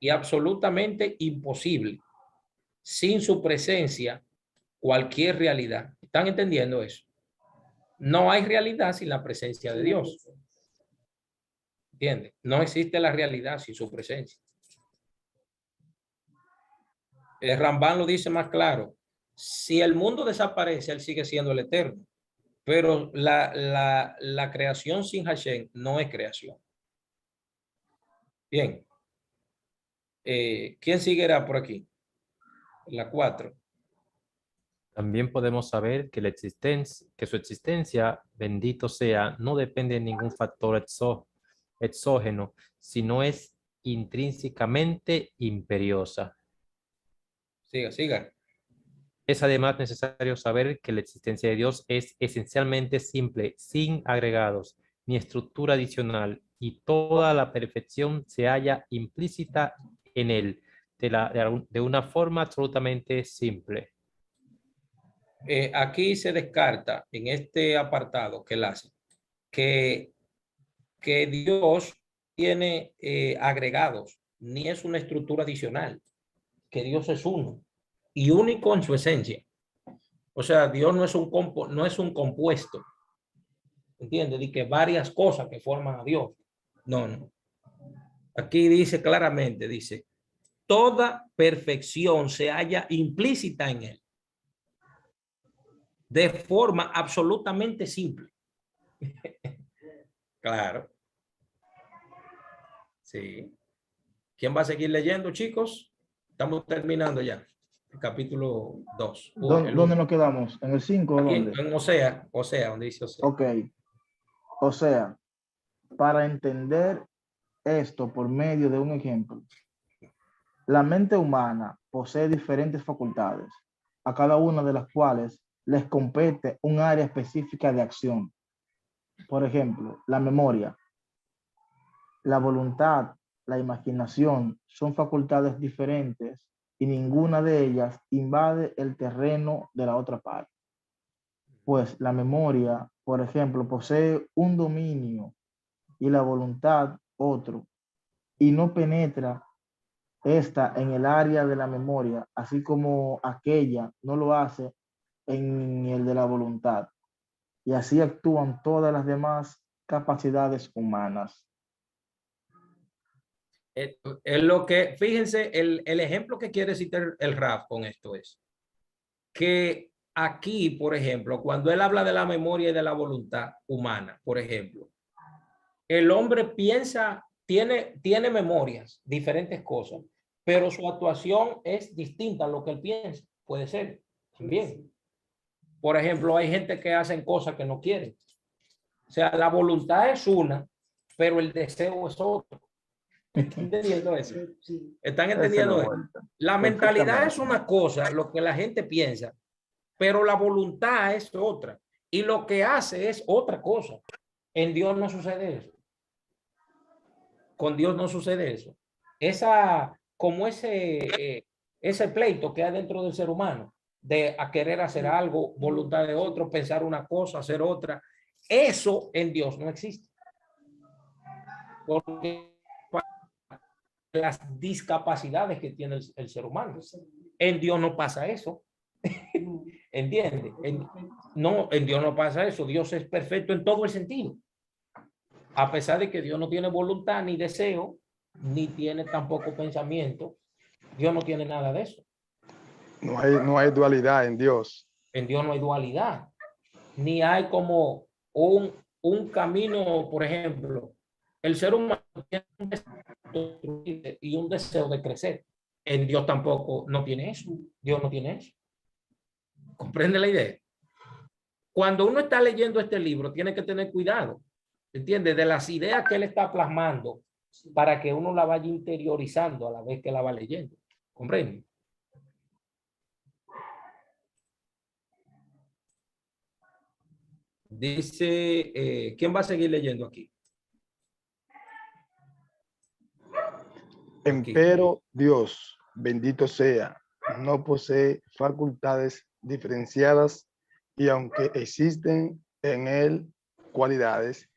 y absolutamente imposible sin su presencia cualquier realidad. ¿Están entendiendo eso? No hay realidad sin la presencia de Dios. ¿Entienden? No existe la realidad sin su presencia. El Rambán lo dice más claro. Si el mundo desaparece, él sigue siendo el eterno. Pero la creación sin Hashem no es creación. Bien. ¿Quién seguirá por aquí? La 4. También podemos saber que su existencia, bendito sea, no depende de ningún factor exógeno, sino es intrínsecamente imperiosa. Siga, siga. Es además necesario saber que la existencia de Dios es esencialmente simple, sin agregados ni estructura adicional, y toda la perfección se halla implícita en él, de una forma absolutamente simple. Aquí se descarta en este apartado que él hace que Dios tiene agregados, ni es una estructura adicional, que Dios es uno y único en su esencia. O sea, Dios no es un compuesto, ¿entiendes? De que varias cosas que forman a Dios. No, no. Aquí dice claramente, dice, toda perfección se halla implícita en él, de forma absolutamente simple. Claro. Sí. ¿Quién va a seguir leyendo, chicos? Estamos terminando ya. El capítulo 2. ¿Dónde nos quedamos? ¿En el 5 o Aquí dónde? en Osea, donde dice Osea. Ok. O sea, para entender esto por medio de un ejemplo, la mente humana posee diferentes facultades, a cada una de las cuales les compete un área específica de acción. Por ejemplo, la memoria, la voluntad, la imaginación son facultades diferentes y ninguna de ellas invade el terreno de la otra parte. Pues la memoria, por ejemplo, posee un dominio y la voluntad otro, y no penetra esta en el área de la memoria, así como aquella no lo hace en el de la voluntad. Y así actúan todas las demás capacidades humanas. Es lo que, fíjense, el ejemplo que quiere citar el Raf con esto es que aquí, por ejemplo, cuando él habla de la memoria y de la voluntad humana, por ejemplo, el hombre piensa, tiene memorias, diferentes cosas, pero su actuación es distinta a lo que él piensa. Puede ser también. Por ejemplo, hay gente que hacen cosas que no quieren. O sea, la voluntad es una, pero el deseo es otro. ¿Están entendiendo eso? ¿Están entendiendo eso? La mentalidad es una cosa, lo que la gente piensa, pero la voluntad es otra. Y lo que hace es otra cosa. En Dios no sucede eso. Con Dios no sucede eso. Como ese pleito que hay dentro del ser humano, de a querer hacer algo, voluntad de otro, pensar una cosa, hacer otra, eso en Dios no existe. Porque las discapacidades que tiene el ser humano. En Dios no pasa eso. ¿Entiendes? No, en Dios no pasa eso. Dios es perfecto en todo el sentido. A pesar de que Dios no tiene voluntad ni deseo, ni tiene tampoco pensamiento. Dios no tiene nada de eso. No hay dualidad en Dios. En Dios no hay dualidad. Ni hay como un camino, por ejemplo, el ser humano tiene un deseo y un deseo de crecer. En Dios tampoco no tiene eso. Dios no tiene eso. ¿Comprende la idea? Cuando uno está leyendo este libro, tiene que tener cuidado, ¿entiendes? De las ideas que él está plasmando para que uno la vaya interiorizando a la vez que la va leyendo. ¿Comprende? Dice, ¿quién va a seguir leyendo aquí? Empero Dios, bendito sea, no posee facultades diferenciadas y aunque existen en él cualidades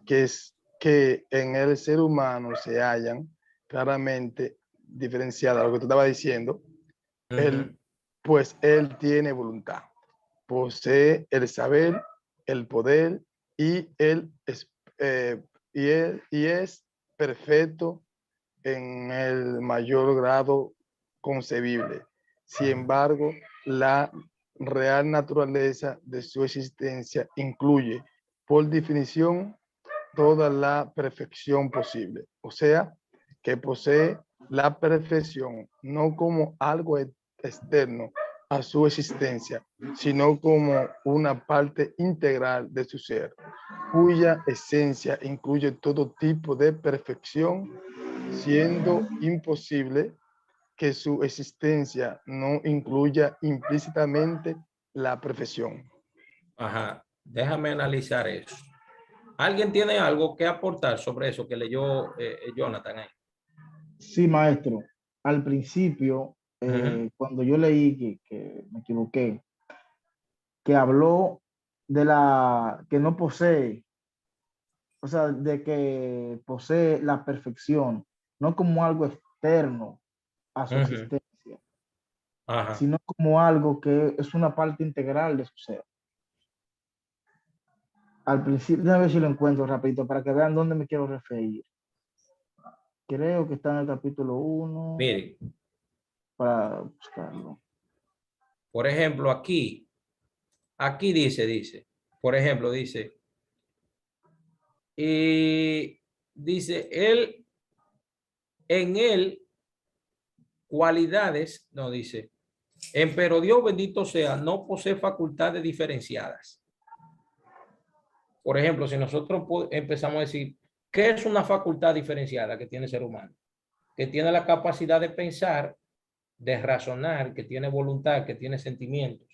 que en el ser humano se hallan claramente diferenciadas, lo que tú estabas diciendo, pues él tiene voluntad, posee el saber, el poder y él es perfecto en el mayor grado concebible. Sin embargo, la real naturaleza de su existencia incluye, por definición, toda la perfección posible. O sea, que posee la perfección no como algo externo a su existencia, sino como una parte integral de su ser, cuya esencia incluye todo tipo de perfección, siendo imposible que su existencia no incluya implícitamente la perfección. Ajá, déjame analizar eso. ¿Alguien tiene algo que aportar sobre eso que leyó Jonathan ahí? Sí, maestro. Al principio, cuando yo leí que me equivoqué, que habló de la que no posee, o sea, de que posee la perfección, no como algo externo a su existencia, Ajá. sino como algo que es una parte integral de su ser. Al principio, déjame ver si lo encuentro rapidito para que vean dónde me quiero referir. Creo que está en el capítulo 1. Miren, Para buscarlo. por ejemplo, aquí dice, por ejemplo, dice, dice, en él, cualidades, no dice, pero Dios bendito sea, no posee facultades diferenciadas. Por ejemplo, si nosotros empezamos a decir, ¿qué es una facultad diferenciada que tiene el ser humano? Que tiene la capacidad de pensar, de razonar, que tiene voluntad, que tiene sentimientos,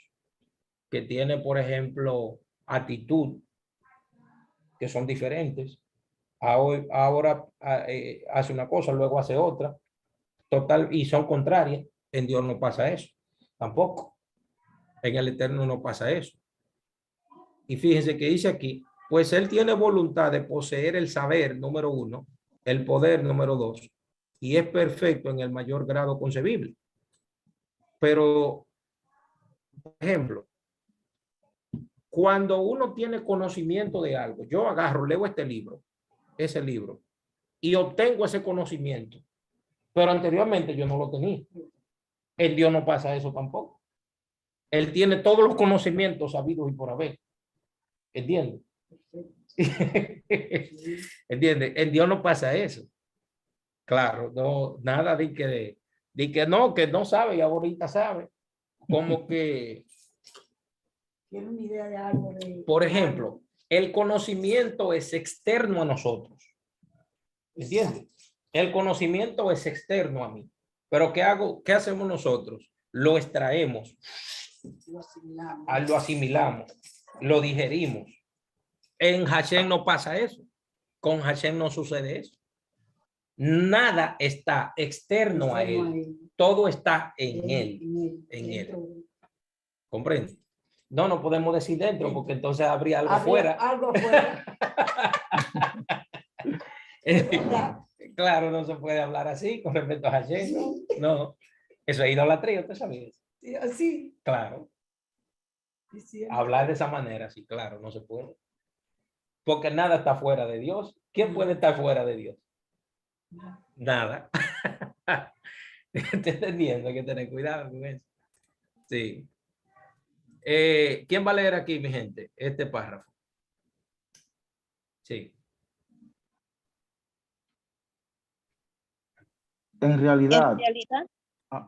que tiene, por ejemplo, actitud, que son diferentes. Ahora hace una cosa, luego hace otra, total, y son contrarias. En Dios no pasa eso, tampoco. En el Eterno no pasa eso. Y fíjense que dice aquí, pues él tiene voluntad de poseer el saber, número 1, el poder, número 2, y es perfecto en el mayor grado concebible. Pero, por ejemplo, cuando uno tiene conocimiento de algo, yo agarro, leo ese libro, y obtengo ese conocimiento, pero anteriormente yo no lo tenía. En Dios no pasa eso tampoco. Él tiene todos los conocimientos sabidos y por haber. ¿Entiendes? ¿Entiendes? En Dios no pasa eso. Claro, no, nada de que no sabe y ahorita sabe. Como que, Tiene una idea de algo. por ejemplo, el conocimiento es externo a nosotros. ¿Entiendes? El conocimiento es externo a mí. Pero ¿qué hacemos nosotros? Lo extraemos, lo asimilamos, lo digerimos. En Hashem no pasa eso. Con Hashem no sucede eso. Nada está externo a él. Todo está en él. ¿Comprende? No podemos decir dentro porque entonces habría algo afuera. Algo afuera. Claro, no se puede hablar así con respecto a Hashem. No, eso es idolatría, ¿usted sabía? Sí. Claro. Es cierto. Hablar de esa manera, sí, claro, no se puede. Porque nada está fuera de Dios. ¿Quién puede estar fuera de Dios? Nada. ¿Estoy entendiendo? Hay que tener cuidado con eso. Sí. ¿Quién va a leer aquí, mi gente? Este párrafo. Sí. En En realidad, realidad,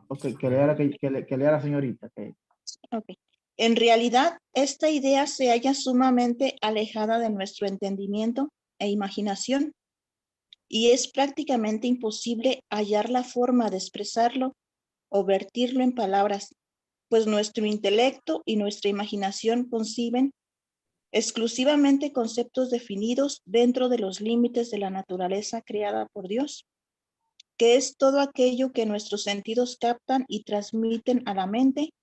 ok, que lea la señorita. ok. En realidad, esta idea se halla sumamente alejada de nuestro entendimiento e imaginación, y es prácticamente imposible hallar la forma de expresarlo o vertirlo en palabras, pues nuestro intelecto y nuestra imaginación conciben exclusivamente conceptos definidos dentro de los límites de la naturaleza creada por Dios, que es todo aquello que nuestros sentidos captan y transmiten a la mente.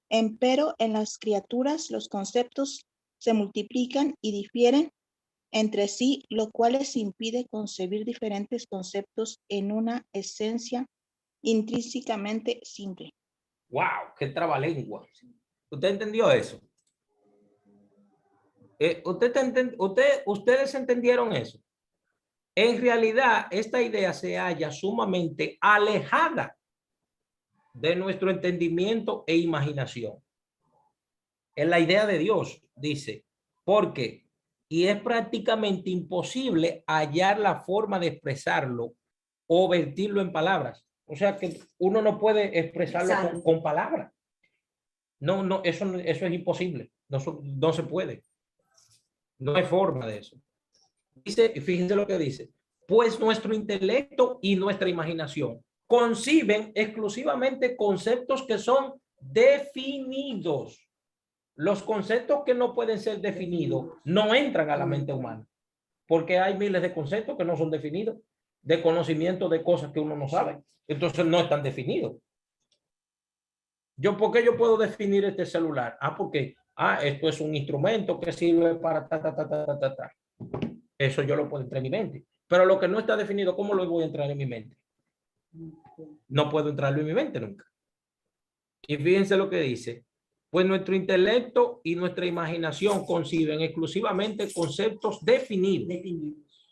Empero en las criaturas los conceptos se multiplican y difieren entre sí, lo cual les impide concebir diferentes conceptos en una esencia intrínsecamente simple. ¡Wow! ¡Qué trabalengua! ¿Usted entendió eso? ¿Ustedes entendieron eso? En realidad, esta idea se halla sumamente alejada de nuestro entendimiento e imaginación. Es la idea de Dios, dice, porque y es prácticamente imposible hallar la forma de expresarlo o vertirlo en palabras. O sea que uno no puede expresarlo con palabras. No, eso es imposible. No se puede. No hay forma de eso. Dice, fíjense lo que dice, pues nuestro intelecto y nuestra imaginación conciben exclusivamente conceptos que son definidos. Los conceptos que no pueden ser definidos no entran a la mente humana, porque hay miles de conceptos que no son definidos, de conocimiento de cosas que uno no sabe. Entonces no están definidos. ¿Por qué yo puedo definir este celular? Porque esto es un instrumento que sirve para ta. Eso yo lo puedo entrar en mi mente. Pero lo que no está definido, ¿cómo lo voy a entrar en mi mente? No puedo entrarlo en mi mente nunca. Y fíjense lo que dice. Pues nuestro intelecto y nuestra imaginación conciben exclusivamente conceptos definidos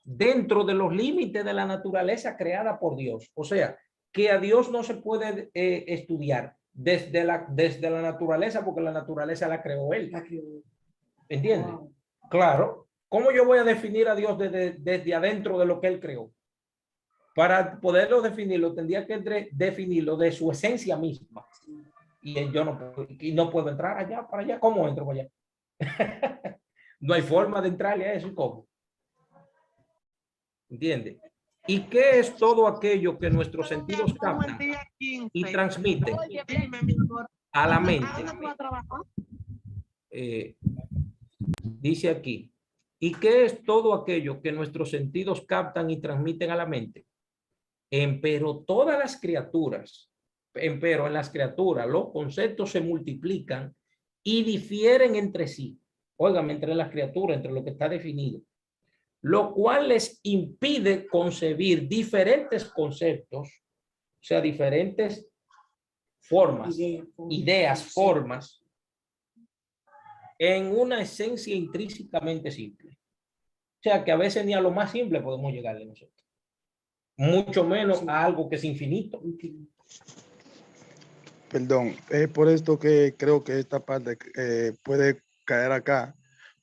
dentro de los límites de la naturaleza creada por Dios. O sea, que a Dios no se puede estudiar desde la naturaleza, porque la naturaleza la creó Él. ¿Entiendes? Wow. Claro. ¿Cómo yo voy a definir a Dios desde adentro de lo que Él creó? Para poderlo definirlo, tendría que definirlo de su esencia misma. Y yo no puedo entrar allá, para allá. ¿Cómo entro para allá? No hay forma de entrarle a eso. ¿Cómo? ¿Entiende? ¿Y qué es todo aquello que nuestros sentidos captan y transmiten a la mente? Dice aquí, ¿y qué es todo aquello que nuestros sentidos captan y transmiten a la mente? Empero todas las criaturas, empero en las criaturas los conceptos se multiplican y difieren entre sí. Óigame, entre las criaturas, entre lo que está definido, lo cual les impide concebir diferentes conceptos, o sea, diferentes formas, ideas, formas, en una esencia intrínsecamente simple. O sea, que a veces ni a lo más simple podemos llegar de nosotros. Mucho menos a algo que es infinito. Perdón, es por esto que creo que esta parte puede caer acá,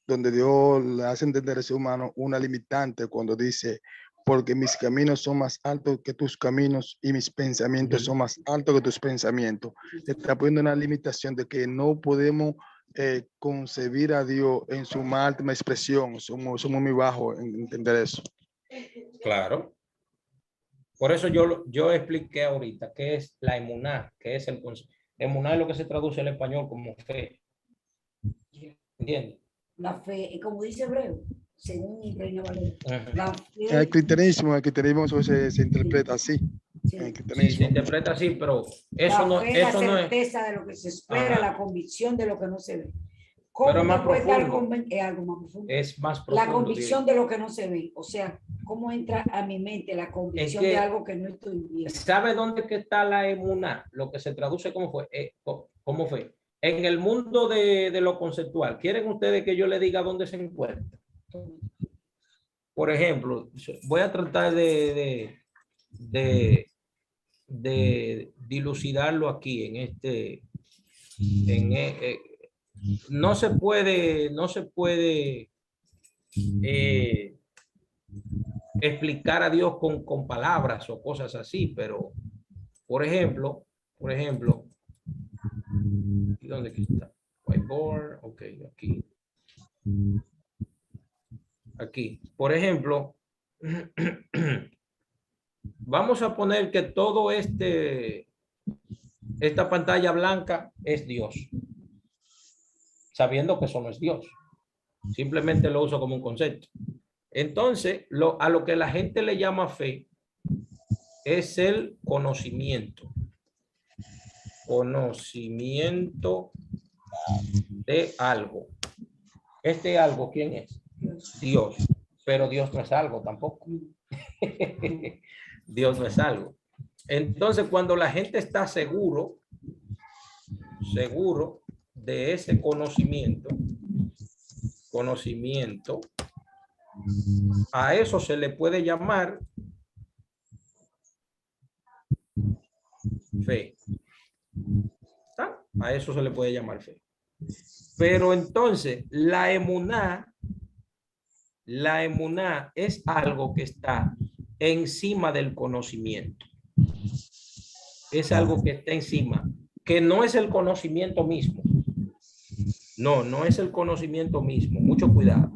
donde Dios le hace entender al ser humano una limitante cuando dice, porque mis caminos son más altos que tus caminos y mis pensamientos son más altos que tus pensamientos. Está poniendo una limitación de que no podemos concebir a Dios en su más alta expresión. Somos muy bajos en entender eso. Claro. Por eso yo expliqué ahorita qué es la emuná, qué es el concepto. Emuná es lo que se traduce en español como fe. ¿Entiendes? La fe, como dice Hebreo, según Reina Valera. La fe, El cristianismo se interpreta así. Sí, se interpreta así, pero eso no es. La certeza de lo que se espera, la convicción de lo que no se ve. Pero es más profundo. Es algo más profundo. Es más profundo. La convicción de lo que no se ve. O sea, ¿cómo entra a mi mente la convicción de algo que no estoy viendo? ¿Sabe dónde que está la emuná? Lo que se traduce, ¿cómo fue? En el mundo de lo conceptual, ¿quieren ustedes que yo les diga dónde se encuentra? Por ejemplo, voy a tratar de dilucidarlo aquí en este. No se puede explicar a Dios con palabras o cosas así, pero por ejemplo, ¿dónde está? Whiteboard, ok, aquí. Por ejemplo, vamos a poner que todo esta pantalla blanca es Dios, sabiendo que eso no es Dios. Simplemente lo uso como un concepto. Entonces, a lo que la gente le llama fe es el conocimiento. Conocimiento de algo. Este algo, ¿quién es? Dios. Pero Dios no es algo tampoco. Dios no es algo. Entonces, cuando la gente está seguro de ese conocimiento, a eso se le puede llamar fe. ¿Está? A eso se le puede llamar fe. Pero entonces, la emuná es algo que está encima del conocimiento. Es algo que está encima, que no es el conocimiento mismo. No es el conocimiento mismo. Mucho cuidado.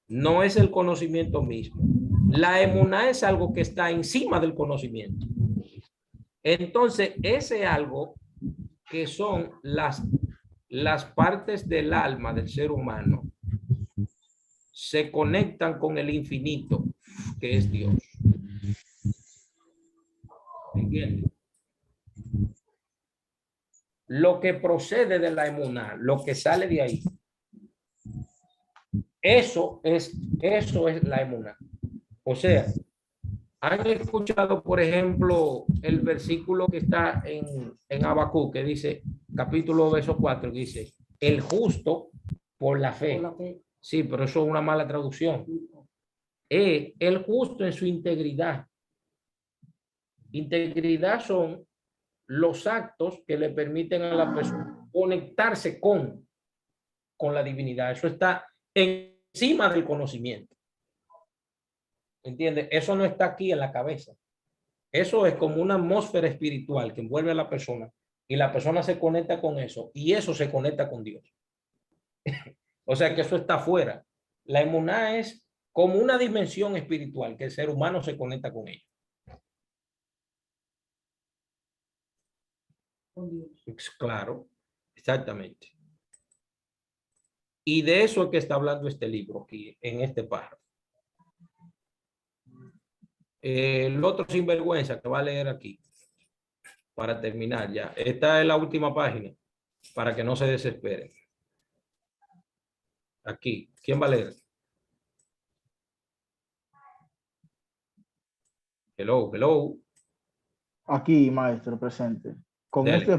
No es el conocimiento mismo. La emuná es algo que está encima del conocimiento. Entonces, ese algo que son las partes del alma del ser humano se conectan con el infinito, que es Dios. ¿Entiendes? Lo que procede de la emuná, lo que sale de ahí, eso es la emuná. O sea, han escuchado, por ejemplo, el versículo que está en Habacuc, que dice, capítulo verso 4, dice, el justo por la fe. Sí, pero eso es una mala traducción. El justo en su integridad. Integridad son los actos que le permiten a la persona conectarse con la divinidad. Eso está encima del conocimiento. ¿Entiendes? Eso no está aquí en la cabeza. Eso es como una atmósfera espiritual que envuelve a la persona y la persona se conecta con eso y eso se conecta con Dios. O sea que eso está afuera. La emuná es como una dimensión espiritual que el ser humano se conecta con ella. Claro, exactamente. Y de eso es que está hablando este libro aquí, en este párrafo. El otro sinvergüenza que va a leer aquí, para terminar ya. Esta es la última página, para que no se desesperen. Aquí, ¿quién va a leer? Hello. Aquí, maestro, presente. Con Dele. este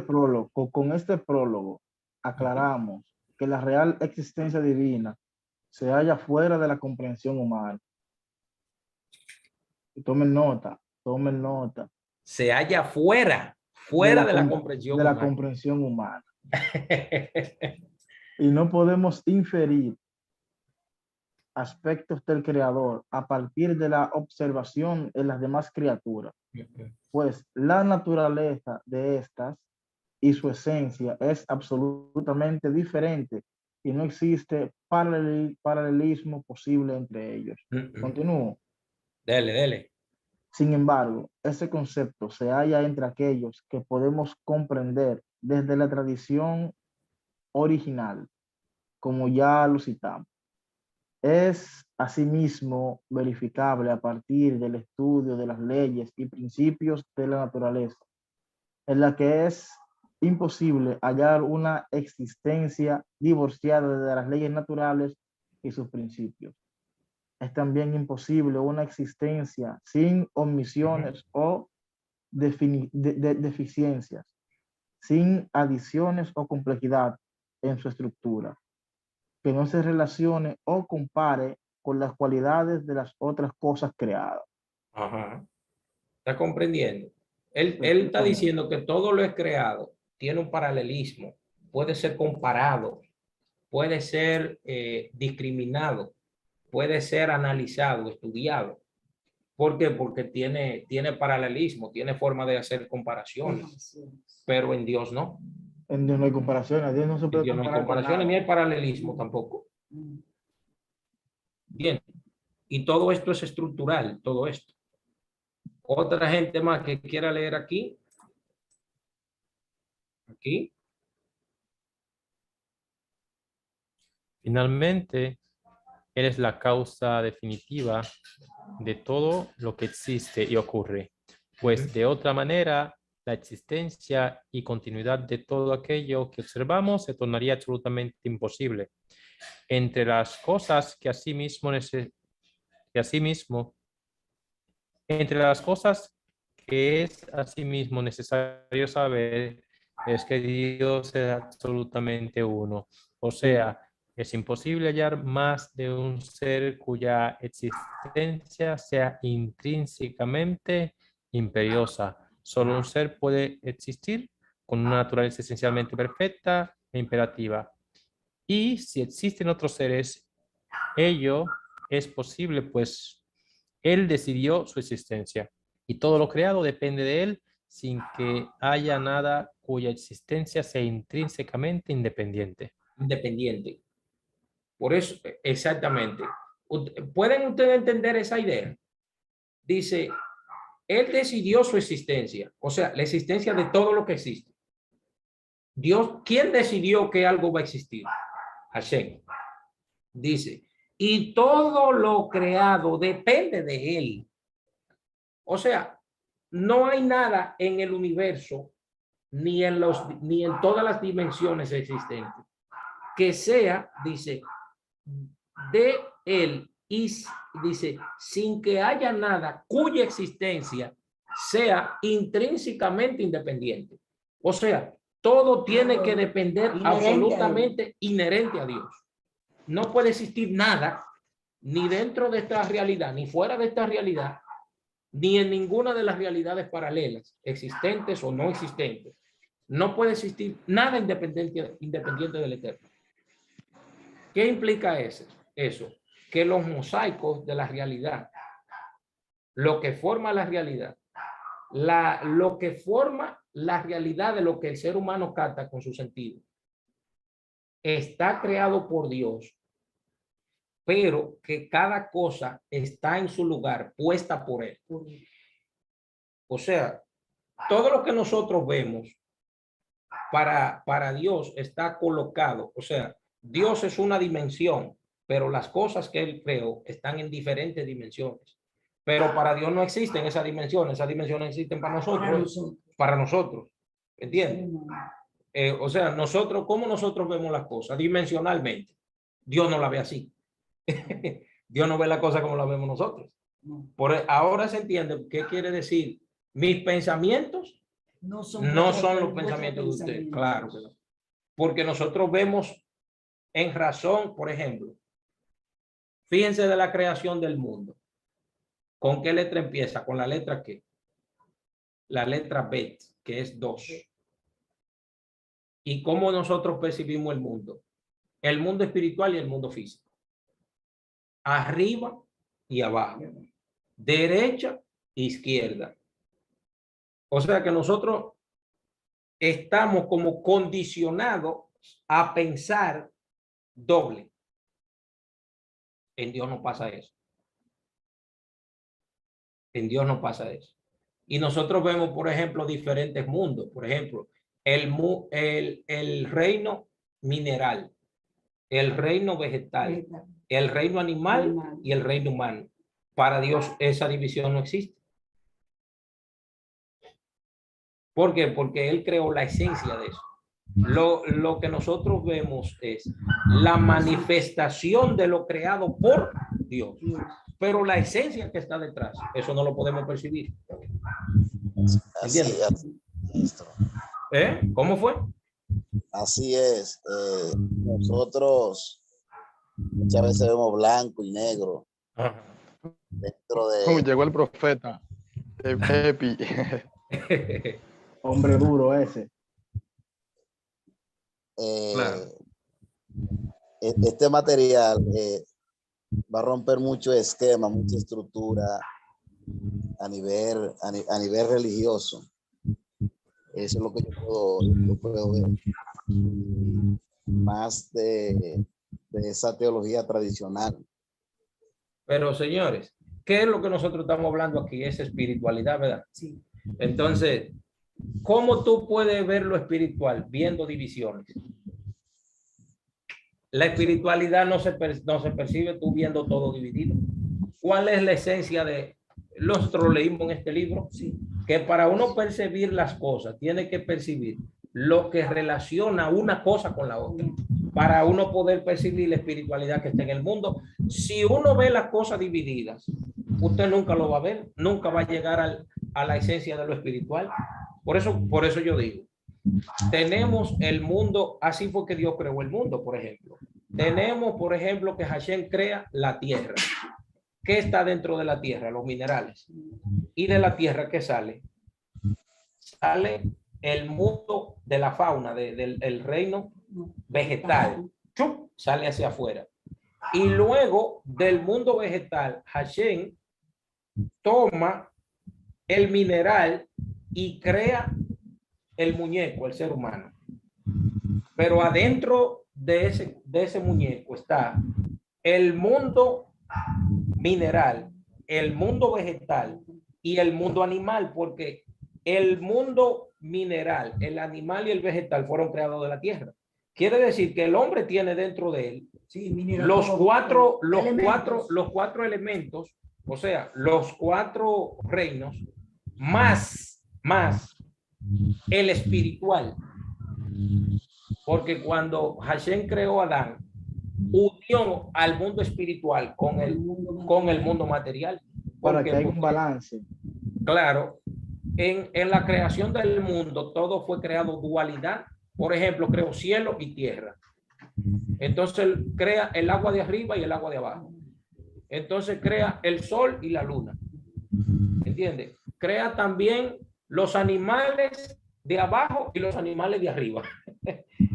prólogo, aclaramos que la real existencia divina se halla fuera de la comprensión humana. Tomen nota. Se halla fuera de la comprensión humana. Comprensión humana. Y no podemos inferir aspectos del creador a partir de la observación en las demás criaturas, pues la naturaleza de estas y su esencia es absolutamente diferente y no existe paralelismo posible entre ellos. Continúo. Dele. Sin embargo, ese concepto se halla entre aquellos que podemos comprender desde la tradición original, como ya lo citamos. Es asimismo verificable a partir del estudio de las leyes y principios de la naturaleza, en la que es imposible hallar una existencia divorciada de las leyes naturales y sus principios. Es también imposible una existencia sin omisiones o deficiencias, sin adiciones o complejidad en su estructura, que no se relacione o compare con las cualidades de las otras cosas creadas. Ajá. ¿Está comprendiendo? Él está diciendo que todo lo es creado, tiene un paralelismo, puede ser comparado, puede ser discriminado, puede ser analizado, estudiado. ¿Por qué? Porque tiene paralelismo, tiene forma de hacer comparaciones, pero en Dios no. En Dios no hay comparación, a Dios no se En puede Dios no hay comparar con comparaciones nada. ni hay paralelismo tampoco. Bien, y todo esto es estructural, todo esto. Otra gente más que quiera leer aquí. Aquí. Finalmente, Él es la causa definitiva de todo lo que existe y ocurre, pues de otra manera, la existencia y continuidad de todo aquello que observamos se tornaría absolutamente imposible. Entre las cosas que entre las cosas que es asimismo necesario saber es que Dios es absolutamente uno. O sea, es imposible hallar más de un ser cuya existencia sea intrínsecamente imperiosa. Solo un ser puede existir con una naturaleza esencialmente perfecta e imperativa. Y si existen otros seres, ello es posible, pues Él decidió su existencia y todo lo creado depende de Él sin que haya nada cuya existencia sea intrínsecamente independiente. Independiente. Por eso, exactamente. ¿Pueden ustedes entender esa idea? Dice, Él decidió su existencia, o sea, la existencia de todo lo que existe. Dios, ¿quién decidió que algo va a existir? Hashem. Dice, y todo lo creado depende de Él. O sea, no hay nada en el universo ni en todas las dimensiones existentes que sea, dice, de Él y dice, sin que haya nada cuya existencia sea intrínsecamente independiente. O sea, todo tiene que depender absolutamente inherente a Dios. No puede existir nada ni dentro de esta realidad, ni fuera de esta realidad, ni en ninguna de las realidades paralelas, existentes o no existentes. No puede existir nada independiente del Eterno. ¿Qué implica eso? Que los mosaicos de la realidad, lo que forma la realidad, lo que forma la realidad de lo que el ser humano capta con su sentido, está creado por Dios, pero que cada cosa está en su lugar, puesta por Él. O sea, todo lo que nosotros vemos para Dios está colocado. O sea, Dios es una dimensión, pero las cosas que Él creó están en diferentes dimensiones. Pero para Dios no existen esas dimensiones existen para nosotros. ¿Entiendes? O sea, ¿cómo nosotros vemos las cosas? Dimensionalmente. Dios no la ve así. Dios no ve la cosa como la vemos nosotros. Ahora se entiende qué quiere decir. Mis pensamientos no son los pensamientos de usted. Claro que no. Porque nosotros vemos en razón, por ejemplo, fíjense de la creación del mundo. ¿Con qué letra empieza? ¿Con la letra qué? La letra Bet, que es 2. ¿Y cómo nosotros percibimos el mundo? El mundo espiritual y el mundo físico. Arriba y abajo. Derecha, izquierda. O sea que nosotros estamos como condicionados a pensar doble. En Dios no pasa eso. En Dios no pasa eso. Y nosotros vemos, por ejemplo, diferentes mundos. Por ejemplo, el reino mineral, el reino vegetal, el reino animal y el reino humano. Para Dios esa división no existe. ¿Por qué? Porque Él creó la esencia de eso. Lo que nosotros vemos es la manifestación de lo creado por Dios. Pero la esencia que está detrás, eso no lo podemos percibir. Así, ¿Cómo fue? Así es. Nosotros muchas veces vemos blanco y negro Ajá. dentro de... Llegó el profeta. Epi. Hombre duro ese. Claro. Este material va a romper mucho esquema, mucha estructura a nivel religioso. Eso es lo que yo puedo ver. Más de esa teología tradicional. Pero señores, ¿qué es lo que nosotros estamos hablando aquí? Es espiritualidad, ¿verdad? Sí. Entonces, ¿cómo tú puedes ver lo espiritual viendo divisiones? La espiritualidad no se percibe tú viendo todo dividido. ¿Cuál es la esencia de nosotros leímos en este libro? Sí. Que para uno percibir las cosas tiene que percibir lo que relaciona una cosa con la otra. Para uno poder percibir la espiritualidad que está en el mundo. Si uno ve las cosas divididas, usted nunca lo va a ver, nunca va a llegar a la esencia de lo espiritual. Por eso yo digo, tenemos el mundo, así fue que Dios creó el mundo, por ejemplo. Tenemos, por ejemplo, que Hashem crea la tierra. ¿Qué está dentro de la tierra? Los minerales. ¿Y de la tierra qué sale? Sale el mundo de la fauna, del reino vegetal. Sale hacia afuera. Y luego del mundo vegetal, Hashem toma el mineral y crea el muñeco, el ser humano. Pero adentro de ese muñeco está el mundo mineral, el mundo vegetal y el mundo animal, porque el mundo mineral, el animal y el vegetal fueron creados de la tierra. Quiere decir que el hombre tiene dentro de él los cuatro elementos, o sea, los 4 reinos, más el espiritual. Porque cuando Hashem creó a Adán, unió al mundo espiritual con el mundo material. Para que haya un balance. Claro, en la creación del mundo todo fue creado dualidad. Por ejemplo, creó cielo y tierra. Entonces crea el agua de arriba y el agua de abajo. Entonces crea el sol y la luna. ¿Entiendes? Crea también los animales de abajo y los animales de arriba.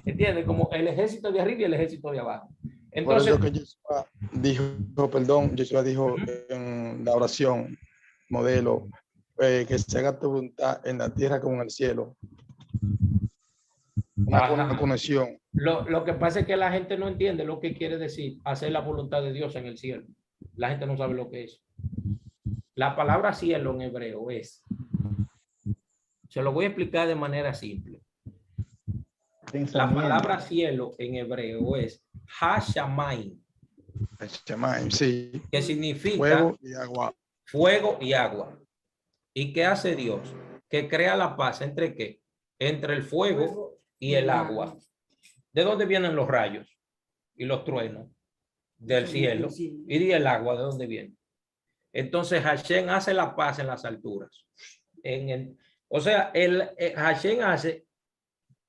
¿Entiendes? Como el ejército de arriba y el ejército de abajo. Entonces, por eso que Yeshua dijo en la oración, modelo, que se haga tu voluntad en la tierra como en el cielo. Una conexión. Lo que pasa es que la gente no entiende lo que quiere decir hacer la voluntad de Dios en el cielo. La gente no sabe lo que es. La palabra cielo en hebreo es, se lo voy a explicar de manera simple. La palabra cielo en hebreo es Hashamayim. Hashamayim, sí. Que significa fuego y agua. Fuego y agua. ¿Y qué hace Dios? Que crea la paz. ¿Entre qué? Entre el fuego y el agua. ¿De dónde vienen los rayos y los truenos? Del cielo. ¿Y el agua de dónde viene? Entonces Hashem hace la paz en las alturas. O sea, Hashem hace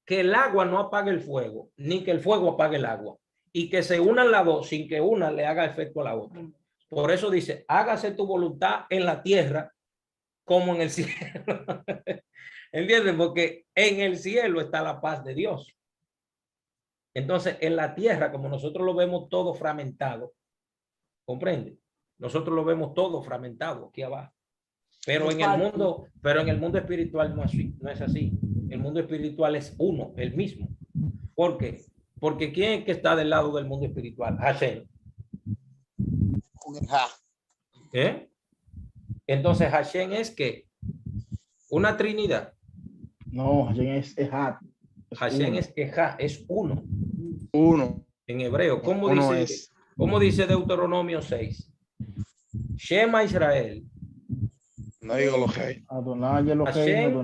que el agua no apague el fuego, ni que el fuego apague el agua, y que se unan las dos sin que una le haga efecto a la otra. Por eso dice, hágase tu voluntad en la tierra como en el cielo. ¿Entienden? Porque en el cielo está la paz de Dios. Entonces, en la tierra, como nosotros lo vemos todo fragmentado, ¿comprende? Nosotros lo vemos todo fragmentado aquí abajo. Pero en el mundo espiritual no es así. El mundo espiritual es uno, el mismo. ¿Por qué? Porque ¿quién es que está del lado del mundo espiritual? Hashem. ¿Eh? Entonces Hashem es ¿qué? Una trinidad. No, Hashem es Ejad. Hashem es Ejad, es uno. Uno. En hebreo, ¿cómo dice Deuteronomio 6? Shema Israel. No digo lo que. Adonai Elohim,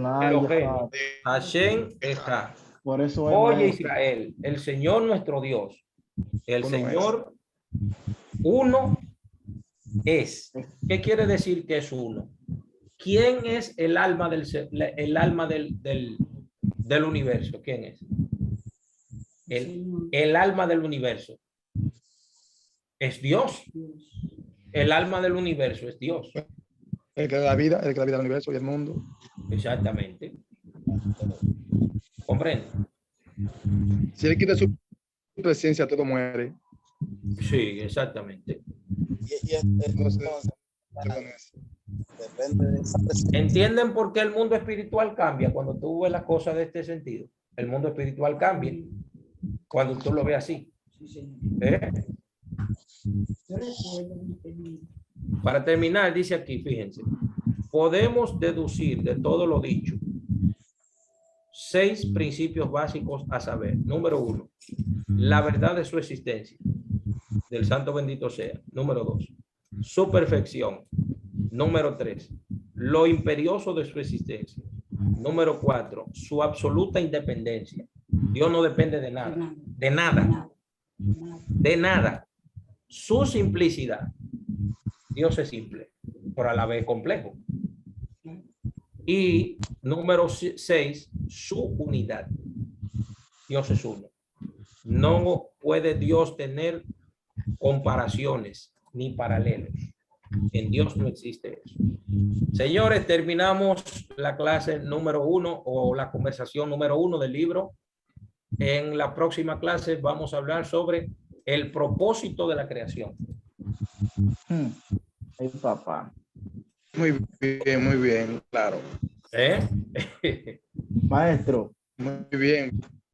Hashem Ejad. Por eso oye Israel, el Señor nuestro Dios, el Señor uno es. ¿Qué quiere decir que es uno? ¿Quién es el alma del del universo, ¿quién es? El alma del universo es Dios. El alma del universo es Dios. El que da la vida, el que da la vida al universo y al mundo. Exactamente. ¿Comprende? Si él quita su presencia, todo muere. Sí, exactamente. Entonces, Depende de esa presencia. ¿Entienden por qué el mundo espiritual cambia cuando tú ves las cosas de este sentido? El mundo espiritual cambia cuando tú lo ves así. ¿Eh? Para terminar, dice aquí, fíjense, podemos deducir de todo lo dicho 6 principios básicos a saber. Número 1, la verdad de su existencia, del santo bendito sea. Número 2, su perfección. Número 3, lo imperioso de su existencia. Número 4, su absoluta independencia. Dios no depende de nada, de nada, de nada. Su simplicidad. Dios es simple, pero a la vez complejo. Y número 6, su unidad. Dios es uno. No puede Dios tener comparaciones ni paralelos. En Dios no existe eso. Señores, terminamos la clase número 1 o la conversación número 1 del libro. En la próxima clase vamos a hablar sobre el propósito de la creación. Ay, papá. muy bien, claro. ¿Eh? Maestro, Muy bien.